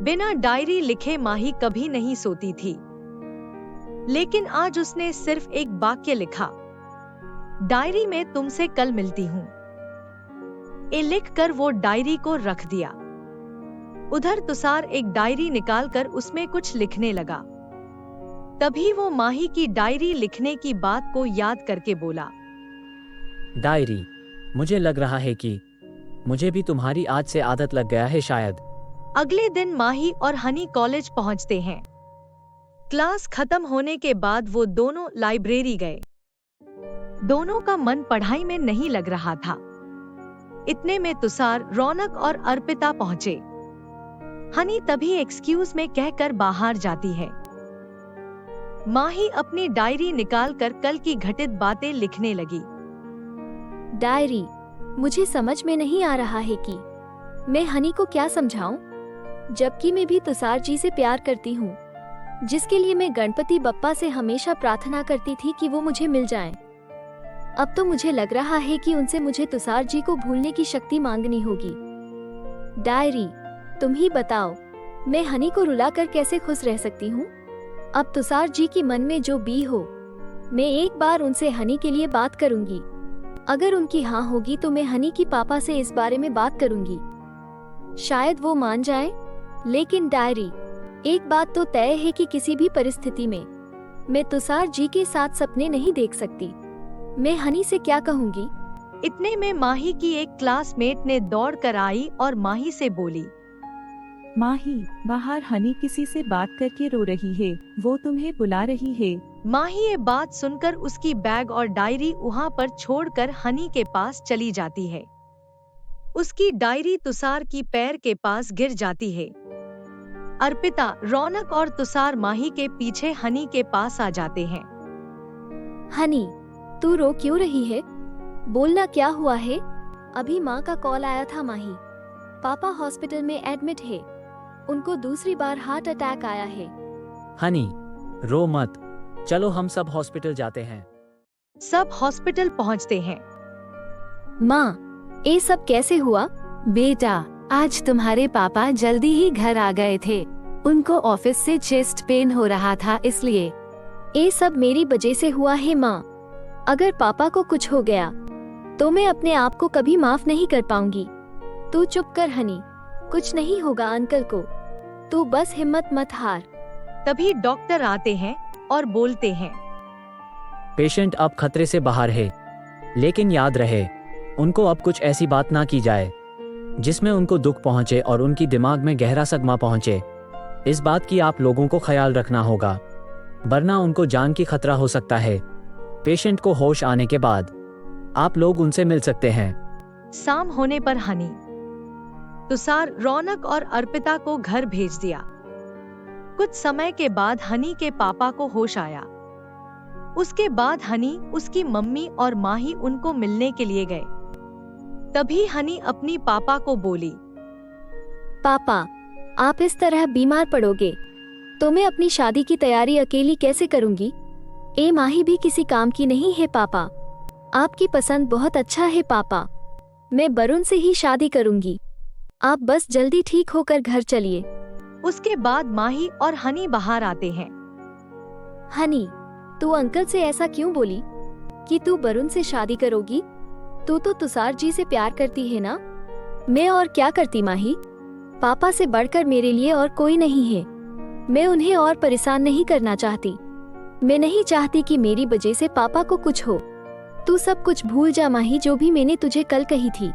बिना डायरी लिखे माही कभी नहीं सोती थी, लेकिन आज उसने सिर्फ एक वाक्य लिखा, डायरी में तुमसे कल मिलती हूँ। ये लिखकर वो डायरी को रख दिया। उधर तुषार एक डायरी निकालकर उसमें कुछ लिखने लगा। तभी वो माही की डायरी लिखने की बात को याद करके बोला, डायरी, मुझे लग रहा है कि मुझे भी तुम्हारी आज से आदत लग गया है शायद। अगले दिन माही और हनी कॉलेज पहुंचते हैं। क्लास खत्म होने के बाद वो दोनों लाइब्रेरी गए। दोनों का मन पढ़ाई में नहीं लग रहा था। इतने में तुषार, रौनक और अर्पिता पहुंचे। हनी तभी एक्सक्यूज में कहकर बाहर जाती है। माही अपनी डायरी निकालकर कल की घटित बातें लिखने लगी। डायरी, मुझे समझ में नहीं आ रहा है कि मैं हनी को क्या समझाऊं, जबकि मैं भी तुषार जी से प्यार करती हूँ, जिसके लिए मैं गणपति बप्पा से हमेशा प्रार्थना करती थी कि वो मुझे मिल जाएं। अब तो मुझे लग रहा है कि उनसे मुझे तुषार जी को भूलने की शक्ति मांगनी होगी। डायरी, तुम ही बताओ, मैं हनी को रुलाकर कैसे खुश रह सकती हूँ? अब तुषार जी की मन में जो भी हो, मैं एक बार उनसे हनी के लिए बात करूंगी। अगर उनकी हाँ होगी तो मैं हनी की पापा से इस बारे में बात करूंगी, शायद वो मान जाए। लेकिन डायरी, एक बात तो तय है कि किसी भी परिस्थिति में मैं तुषार जी के साथ सपने नहीं देख सकती। मैं हनी से क्या कहूँगी? इतने में माही की एक क्लासमेट ने दौड़ कर आई और माही से बोली, माही, बाहर हनी किसी से बात करके रो रही है, वो तुम्हें बुला रही है। माही ये बात सुनकर उसकी बैग और डायरी वहाँ पर छोड़कर हनी के पास चली जाती है। उसकी डायरी तुषार की पैर के पास गिर जाती है। अर्पिता, रौनक और तुषार माही के पीछे हनी के पास आ जाते हैं। हनी, तू रो क्यों रही है? बोलना क्या हुआ है? अभी माँ का कॉल आया था माही। पापा हॉस्पिटल में एडमिट है। उनको दूसरी बार हार्ट अटैक आया है। हनी, रो मत, चलो हम सब हॉस्पिटल जाते हैं। सब हॉस्पिटल पहुंचते हैं। माँ, ये सब कैसे हुआ? बेटा, आज तुम्हारे पापा जल्दी ही घर आ गए थे। उनको ऑफिस से चेस्ट पेन हो रहा था, इसलिए। ये सब मेरी वजह से हुआ है माँ। अगर पापा को कुछ हो गया तो मैं अपने आप को कभी माफ नहीं कर पाऊंगी। तू चुप कर हनी, कुछ नहीं होगा अंकल को। तू बस हिम्मत मत हार। तभी डॉक्टर आते हैं और बोलते हैं, पेशेंट अब खतरे से बाहर है, लेकिन याद रहे, उनको अब कुछ ऐसी बात ना की जाए जिसमें उनको दुख पहुंचे और उनकी दिमाग में गहरा सदमा पहुंचे। इस बात की आप लोगों को ख्याल रखना होगा, वरना उनको जान की खतरा हो सकता है। पेशेंट को होश आने के बाद आप लोग उनसे मिल सकते हैं। शाम होने पर हनी, तुषार, रौनक और अर्पिता को घर भेज दिया। कुछ समय के बाद हनी के पापा को होश आया। उसके बाद हनी, उसकी मम्मी और माही उनको मिलने के लिए गए। तभी हनी अपनी पापा को बोली, पापा, आप इस तरह बीमार पड़ोगे तो मैं अपनी शादी की तैयारी अकेली कैसे करूंगी? ए माही भी किसी काम की नहीं है पापा। आपकी पसंद बहुत अच्छा है पापा। मैं वरुण से ही शादी करूंगी। आप बस जल्दी ठीक होकर घर चलिए। उसके बाद माही और हनी बाहर आते हैं। हनी, तू अंकल से ऐसा क्यों बोली कि तू वरुण से शादी करोगी? तू तो तुषार जी से प्यार करती है ना? मैं और क्या करती माही? पापा से बढ़कर मेरे लिए और कोई नहीं है। मैं उन्हें और परेशान नहीं करना चाहती। मैं नहीं चाहती कि मेरी वजह से पापा को कुछ हो। तू सब कुछ भूल जा माही, जो भी मैंने तुझे कल कही थी।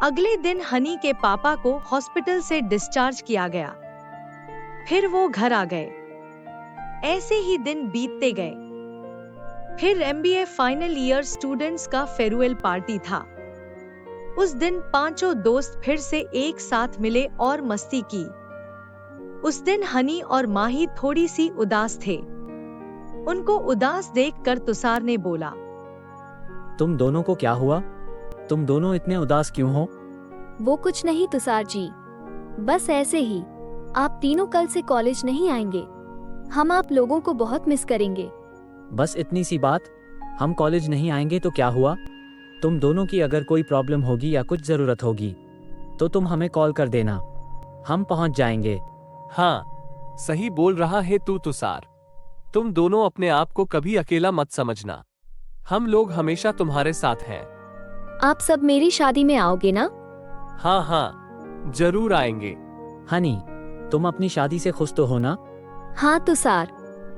अगले दिन हनी के पापा को हॉस्पिटल से डिस्चार्ज किया गया। फिर वो घर आ गए। ऐसे ही दिन बीतते गए। फिर MBA फाइनल ईयर स्टूडेंट्स का फेयरवेल पार्टी था। उस दिन पांचों दोस्त फिर से एक साथ मिले और मस्ती की। उस दिन हनी और माही थोड़ी सी उदास थे। उनको उदास देखकर तुषार ने बोला, तुम दोनों को क्या हुआ? तुम दोनों इतने उदास क्यों हो? वो कुछ नहीं तुषार जी, बस ऐसे ही। आप तीनों कल से कॉलेज नहीं आएंगे। हम आप लोगों को बहुत मिस करेंगे। बस इतनी सी बात? हम कॉलेज नहीं आएंगे तो क्या हुआ? तुम दोनों की अगर कोई प्रॉब्लम होगी या कुछ जरूरत होगी तो तुम हमें कॉल कर देना, हम पहुंच जाएंगे। हाँ, सही बोल रहा है तू तुषार। तुम दोनों अपने आप को कभी अकेला मत समझना। हम लोग हमेशा तुम्हारे साथ हैं। आप सब मेरी शादी में आओगे ना? हाँ हाँ, जरूर आएंगे। हनी, तुम अपनी शादी से खुश तो हो ना? हाँ तुषार,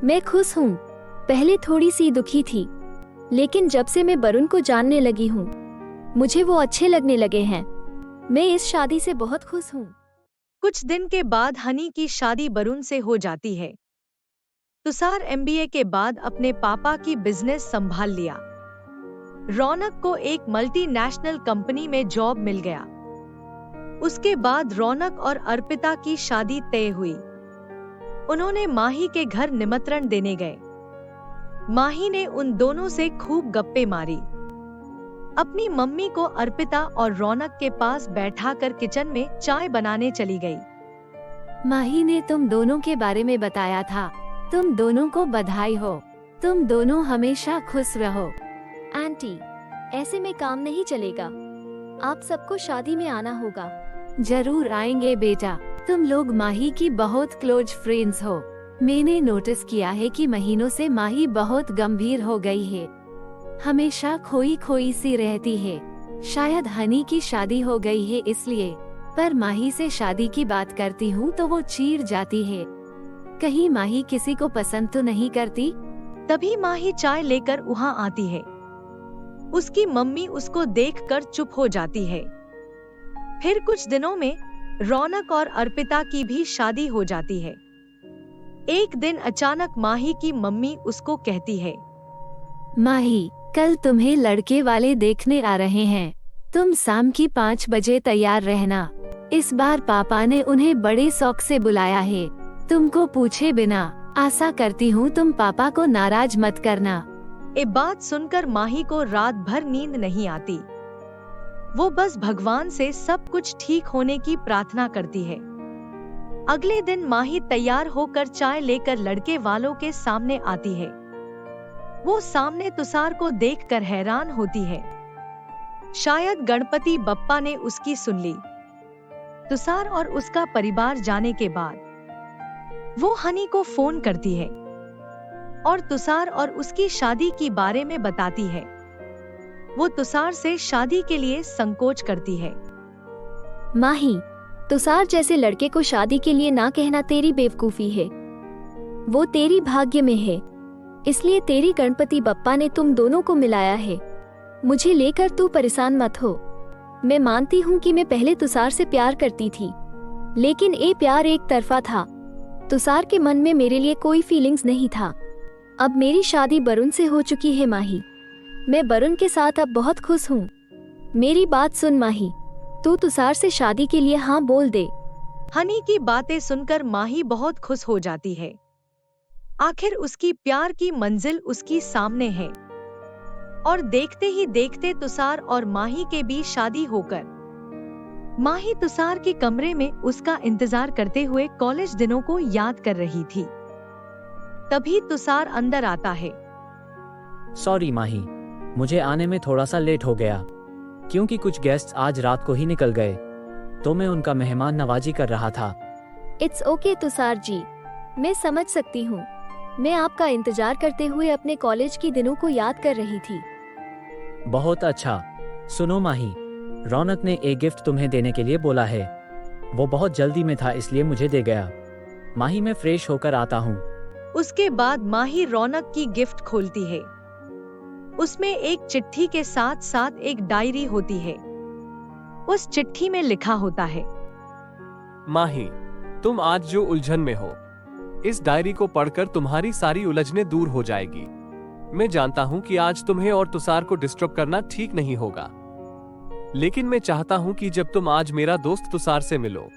मैं खुश हूँ। पहले थोड़ी सी दुखी थी, लेकिन जब से मैं वरुण को जानने लगी हूँ, मुझे वो अच्छे लगने लगे हैं। मैं इस शादी से बहुत खुश हूँ। कुछ दिन के बाद हनी की शादी वरुण से हो जाती है। तुषार MBA के बाद अपने पापा की बिजनेस संभाल लिया। रौनक को एक मल्टीनेशनल कंपनी में जॉब मिल गया। उसके बाद रौनक और अर्पिता की शादी तय हुई। उन्होंने माही के घर निमंत्रण देने गए। माही ने उन दोनों से खूब गप्पे मारी। अपनी मम्मी को अर्पिता और रौनक के पास बैठाकर किचन में चाय बनाने चली गई। माही ने तुम दोनों के बारे में बताया था। तुम दोनों को बधाई हो। तुम दोनों हमेशा खुश रहो। आंटी, ऐसे में काम नहीं चलेगा। आप सबको शादी में आना होगा। जरूर आएंगे बेटा। तुम लोग माही की बहुत क्लोज फ्रेंड्स हो। मैंने नोटिस किया है कि महीनों से माही बहुत गंभीर हो गई है। हमेशा खोई खोई सी रहती है। शायद हनी की शादी हो गई है इसलिए। पर माही से शादी की बात करती हूँ तो वो चीर जाती है। कहीं माही किसी को पसंद तो नहीं करती? तभी माही चाय लेकर वहाँ आती है। उसकी मम्मी उसको देखकर चुप हो जाती है। फिर कुछ दिनों में रौनक और अर्पिता की भी शादी हो जाती है। एक दिन अचानक माही की मम्मी उसको कहती है, माही, कल तुम्हें लड़के वाले देखने आ रहे हैं। तुम शाम की 5 बजे तैयार रहना। इस बार पापा ने उन्हें बड़े शौक से बुलाया है, तुमको पूछे बिना। आशा करती हूँ तुम पापा को नाराज मत करना। ये बात सुनकर माही को रात भर नींद नहीं आती। वो बस भगवान से सब कुछ ठीक होने की प्रार्थना करती है। अगले दिन माही तैयार होकर चाय लेकर लड़के वालों के सामने आती है। वो सामने तुषार को देखकर हैरान होती है। शायद गणपति बप्पा ने उसकी सुन ली। तुषार और उसका परिवार जाने के बाद वो हनी को फोन करती है और तुषार और उसकी शादी के बारे में बताती है। वो तुषार से शादी के लिए संकोच करती है। माही, तुषार जैसे लड़के को शादी के लिए ना कहना तेरी बेवकूफी है। वो तेरी भाग्य में है, इसलिए तेरी गणपति बप्पा ने तुम दोनों को मिलाया है। मुझे लेकर तू परेशान मत हो। मैं मानती हूँ कि मैं पहले तुषार से प्यार करती थी, लेकिन ये प्यार एक तरफा था। तुषार के मन में मेरे लिए कोई फीलिंग्स नहीं था। अब मेरी शादी वरुण से हो चुकी है माही। मैं वरुण के साथ अब बहुत खुश हूँ। मेरी बात सुन माही, तू तुषार से शादी के लिए हाँ बोल दे। हनी की बातें सुनकर माही बहुत खुश हो जाती है। आखिर उसकी प्यार की मंजिल उसकी सामने है। और देखते ही देखते तुषार और माही के बीच शादी होकर माही तुषार के कमरे में उसका इंतजार करते हुए कॉलेज दिनों को याद कर रही थी। तभी तुषार अंदर आता है। सॉरी माही, मुझे आने में थोड़ा सा लेट हो गया, क्योंकि कुछ गेस्ट्स आज रात को ही निकल गए, तो मैं उनका मेहमान नवाजी कर रहा था। इट्स ओके तुषार जी, मैं समझ सकती हूँ। मैं आपका इंतजार करते हुए अपने कॉलेज की दिनों को याद कर रही थी। बहुत अच्छा। सुनो माही, रौनक ने एक गिफ्ट तुम्हें देने के लिए बोला है। वो बहुत जल्दी में था, इसलिए मुझे दे गया। माही, मैं फ्रेश होकर आता हूँ। उसके बाद माही रौनक की गिफ्ट खोलती है। उसमें एक चिट्ठी के साथ साथ एक डायरी होती है। उस चिट्ठी में लिखा होता है, माही, तुम आज जो उलझन में हो, इस डायरी को पढ़कर तुम्हारी सारी उलझनें दूर हो जाएगी। मैं जानता हूं कि आज तुम्हें और तुषार को डिस्टर्ब करना ठीक नहीं होगा, लेकिन मैं चाहता हूं कि जब तुम आज मेरा दोस्त तुषार से मिलो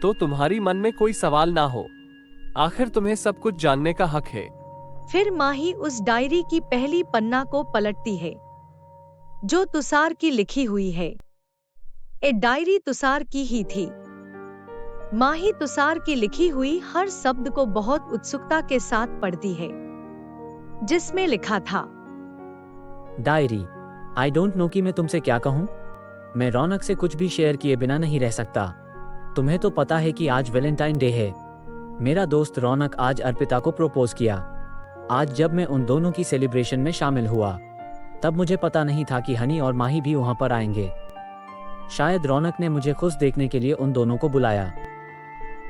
तो तुम्हारी मन में कोई सवाल ना हो। आखिर तुम्हें सब कुछ जानने का हक है। फिर माही उस डायरी की पहली पन्ना को पलटती है जो तुषार की लिखी हुई है। ये डायरी तुषार की ही थी। माही तुषार की लिखी हुई हर शब्द को बहुत उत्सुकता के साथ पढ़ती है, जिसमें लिखा था, डायरी, आई डोंट नो कि मैं तुमसे क्या कहूँ। मैं रौनक से कुछ भी शेयर किए बिना नहीं रह सकता। तुम्हें तो पता है कि आज वैलेंटाइन डे है। मेरा दोस्त रौनक आज अर्पिता को प्रपोज किया। आज जब मैं उन दोनों की सेलिब्रेशन में शामिल हुआ, तब मुझे पता नहीं था कि हनी और माही भी वहां पर आएंगे। शायद रौनक ने मुझे खुश देखने के लिए उन दोनों को बुलाया।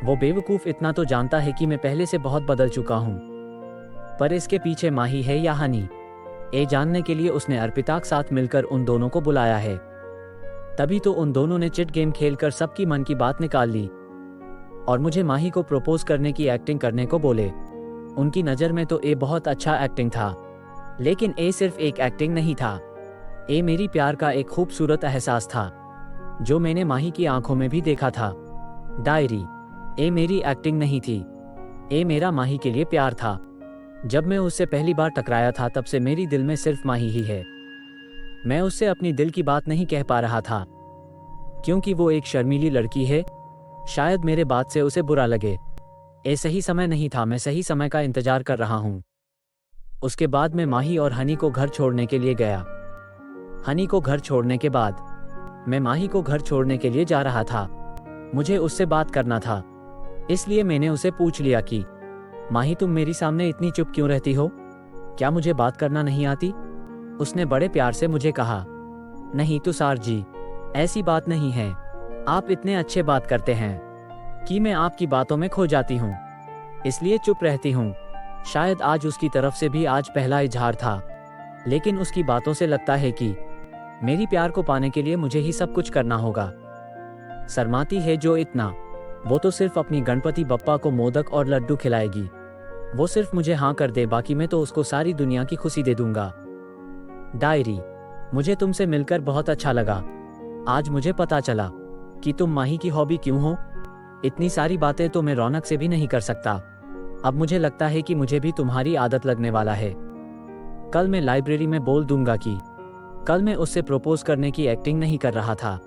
वो बेवकूफ इतना तो जानता है कि मैं पहले से बहुत बदल चुका हूँ, पर इसके पीछे माही है या हनी, ये जानने के लिए उसने अर्पिता के साथ मिलकर उन दोनों को बुलाया है। तभी तो उन दोनों ने चिट गेम खेलकर सबकी मन की बात निकाल ली और मुझे माही को प्रपोज करने की एक्टिंग करने को बोले। उनकी नज़र में तो ये बहुत अच्छा एक्टिंग था, लेकिन ये सिर्फ एक एक्टिंग नहीं था। ये मेरी प्यार का एक खूबसूरत एहसास था जो मैंने माही की आंखों में भी देखा था। डायरी, ये मेरी एक्टिंग नहीं थी, ये मेरा माही के लिए प्यार था। जब मैं उससे पहली बार टकराया था तब से मेरी दिल में सिर्फ माही ही है। मैं उससे अपनी दिल की बात नहीं कह पा रहा था क्योंकि वो एक शर्मीली लड़की है। शायद मेरे बात से उसे बुरा लगे। ये सही समय नहीं था, मैं सही समय का इंतजार कर रहा हूँ। उसके बाद मैं माही और हनी को घर छोड़ने के लिए गया। हनी को घर छोड़ने के बाद मैं माही को घर छोड़ने के लिए जा रहा था। मुझे उससे बात करना था, इसलिए मैंने उसे पूछ लिया कि माही, तुम मेरी सामने इतनी चुप क्यों रहती हो? क्या मुझे बात करना नहीं आती? उसने बड़े प्यार से मुझे कहा, नहीं तुषार जी, ऐसी बात नहीं है। आप इतने अच्छे बात करते हैं कि मैं आपकी बातों में खो जाती हूँ, इसलिए चुप रहती हूँ। शायद आज उसकी तरफ से भी आज पहला इजहार था, लेकिन उसकी बातों से लगता है कि मेरी प्यार को पाने के लिए मुझे ही सब कुछ करना होगा। शर्माती है जो इतना। वो तो सिर्फ अपनी गणपति बप्पा को मोदक और लड्डू खिलाएगी। वो सिर्फ मुझे हाँ कर दे, बाकी मैं तो उसको सारी दुनिया की खुशी दे दूंगा। डायरी, मुझे तुमसे मिलकर बहुत अच्छा लगा। आज मुझे पता चला कि तुम माही की हॉबी क्यों हो। इतनी सारी बातें तो मैं रौनक से भी नहीं कर सकता। अब मुझे लगता है कि मुझे भी तुम्हारी आदत लगने वाला है। कल मैं लाइब्रेरी में बोल दूंगा कि कल मैं उससे प्रपोज करने की एक्टिंग नहीं कर रहा था,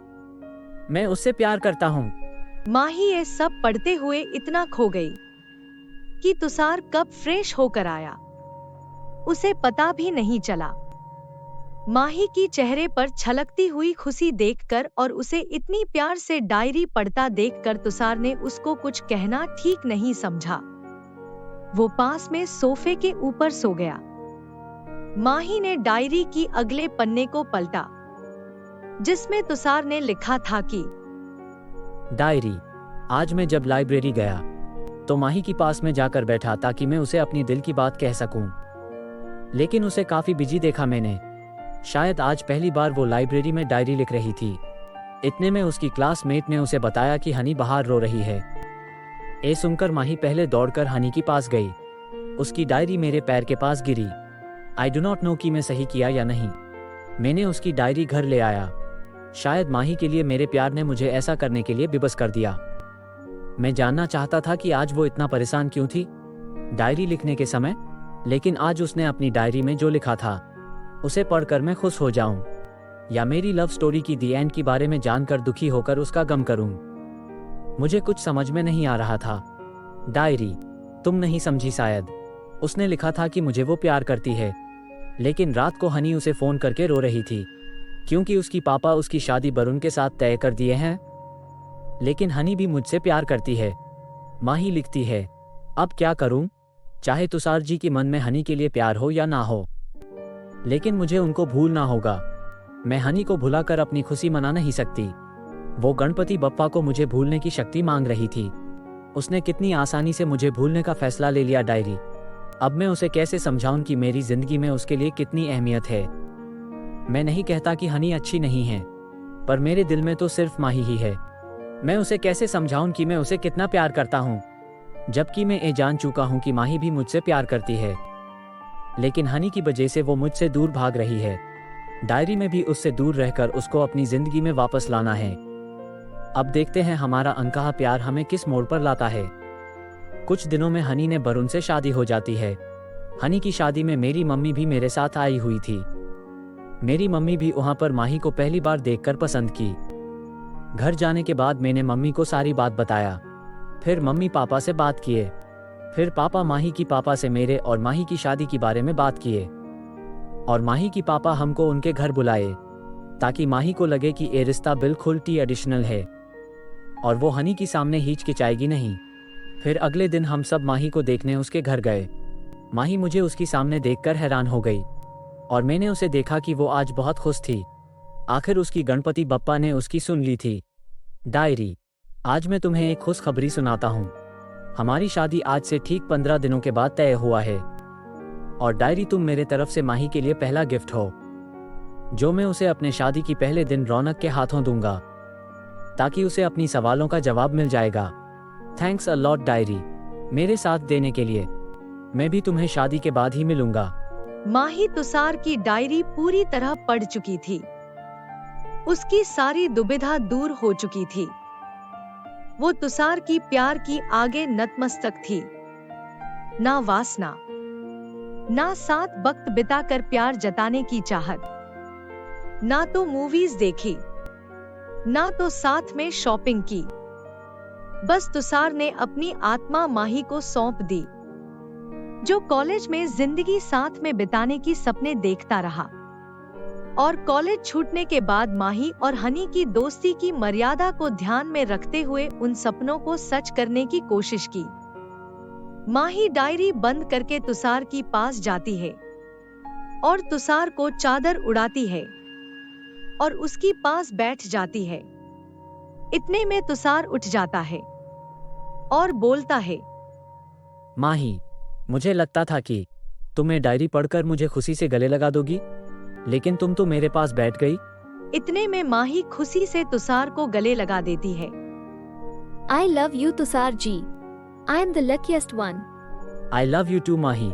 मैं उससे प्यार करता हूँ। माही ये सब पढ़ते हुए इतना खो गई कि तुषार कब फ्रेश होकर आया उसे पता भी नहीं चला। माही की चेहरे पर छलकती हुई खुशी देखकर और उसे इतनी प्यार से डायरी पढ़ता देखकर तुषार ने उसको कुछ कहना ठीक नहीं समझा। वो पास में सोफे के ऊपर सो गया। माही ने डायरी की अगले पन्ने को पलटा जिसमें तुषार ने लिखा था कि डायरी, आज मैं जब लाइब्रेरी गया तो माही के पास में जाकर बैठा ताकि मैं उसे अपनी दिल की बात कह सकूं, लेकिन उसे काफी बिजी देखा मैंने। शायद आज पहली बार वो लाइब्रेरी में डायरी लिख रही थी। इतने में उसकी क्लासमेट ने उसे बताया कि हनी बाहर रो रही है। ये सुनकर माही पहले दौड़कर हनी के पास गई। उसकी डायरी मेरे पैर के पास गिरी। आई डू नॉट नो कि मैं सही किया या नहीं। मैंने उसकी डायरी घर ले आया। शायद माही के लिए मेरे प्यार ने मुझे ऐसा करने के लिए विवश कर दिया। मैं जानना चाहता था कि आज वो इतना परेशान क्यों थी डायरी लिखने के समय, लेकिन आज उसने अपनी डायरी में जो लिखा था उसे पढ़कर मैं खुश हो जाऊं या मेरी लव स्टोरी की दी एंड के बारे में जानकर दुखी होकर उसका गम करूं। मुझे कुछ समझ में नहीं आ रहा था। डायरी, तुम नहीं समझी शायद। उसने लिखा था कि मुझे वो प्यार करती है, लेकिन रात को हनी उसे फोन करके रो रही थी क्योंकि उसकी पापा उसकी शादी वरुण के साथ तय कर दिए हैं। लेकिन हनी भी मुझसे प्यार करती है। माही लिखती है, अब क्या करूं? चाहे तुषार जी के मन में हनी के लिए प्यार हो या ना हो, लेकिन मुझे उनको भूलना होगा। मैं हनी को भुलाकर अपनी खुशी मना नहीं सकती। वो गणपति बप्पा को मुझे भूलने की शक्ति मांग रही थी। उसने कितनी आसानी से मुझे भूलने का फैसला ले लिया। डायरी, अब मैं उसे कैसे समझाऊं कि मेरी जिंदगी में उसके लिए कितनी अहमियत है। मैं नहीं कहता कि हनी अच्छी नहीं है, पर मेरे दिल में तो सिर्फ माही ही है। मैं उसे कैसे समझाऊं कि मैं उसे कितना प्यार करता हूं, जबकि मैं ये जान चुका हूं कि माही भी मुझसे प्यार करती है, लेकिन हनी की वजह से वो मुझसे दूर भाग रही है। डायरी में भी उससे दूर रहकर उसको अपनी जिंदगी में वापस लाना है। अब देखते हैं हमारा अनकहा प्यार हमें किस मोड़ पर लाता है। कुछ दिनों में हनी ने वरुण से शादी हो जाती है। हनी की शादी में मेरी मम्मी भी मेरे साथ आई हुई थी। मेरी मम्मी भी वहां पर माही को पहली बार देखकर पसंद की। घर जाने के बाद मैंने मम्मी को सारी बात बताया। फिर मम्मी पापा से बात किए। फिर पापा माही की पापा से मेरे और माही की शादी के बारे में बात किए, और माही की पापा हमको उनके घर बुलाए ताकि माही को लगे कि ये रिश्ता बिल्कुल एडिशनल है और वो हनी की सामने हिचकिचाएगी नहीं। फिर अगले दिन हम सब माही को देखने उसके घर गए। माही मुझे उसकी सामने देखकर हैरान हो गई और मैंने उसे देखा कि वो आज बहुत खुश थी। आखिर उसकी गणपति बप्पा ने उसकी सुन ली थी। डायरी, आज मैं तुम्हें एक खुशखबरी सुनाता हूँ। हमारी शादी आज से ठीक 15 दिनों के बाद तय हुआ है, और डायरी, तुम मेरे तरफ से माही के लिए पहला गिफ्ट हो जो मैं उसे अपने शादी की पहले दिन रौनक के हाथों दूंगा, ताकि उसे अपनी सवालों का जवाब मिल जाएगा। थैंक्स अ लॉट डायरी, मेरे साथ देने के लिए। मैं भी तुम्हें शादी के बाद ही मिलूंगा। माही तुषार की डायरी पूरी तरह पढ़ चुकी थी। उसकी सारी दुविधा दूर हो चुकी थी। वो तुषार की प्यार की आगे नतमस्तक थी। ना वासना, ना साथ वक्त बिताकर प्यार जताने की चाहत, ना तो मूवीज देखी, ना तो साथ में शॉपिंग की। बस तुषार ने अपनी आत्मा माही को सौंप दी, जो कॉलेज में जिंदगी साथ में बिताने की सपने देखता रहा। और कॉलेज छूटने के बाद माही और हनी की दोस्ती की मर्यादा को ध्यान में रखते हुए उन सपनों को सच करने की कोशिश की। माही डायरी बंद करके तुषार की पास जाती है और तुषार को चादर उड़ाती है और उसकी पास बैठ जाती है। इतने में तुषार उठ जाता है और बोलता है, माही, मुझे लगता था कि तुम्हें डायरी पढ़कर मुझे खुशी से गले लगा दोगी, लेकिन तुम तो मेरे पास बैठ गई। इतने में माही खुशी से तुषार को गले लगा देती है। I love you Tushar ji. I am the luckiest one। I love you too माही।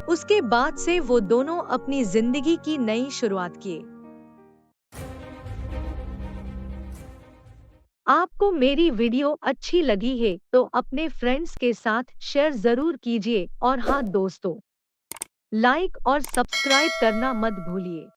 उसके बाद से वो दोनों अपनी जिंदगी की नई शुरुआत किए। आपको मेरी वीडियो अच्छी लगी है तो अपने फ्रेंड्स के साथ शेयर जरूर कीजिए और हाँ दोस्तों, लाइक और सब्सक्राइब करना मत भूलिए।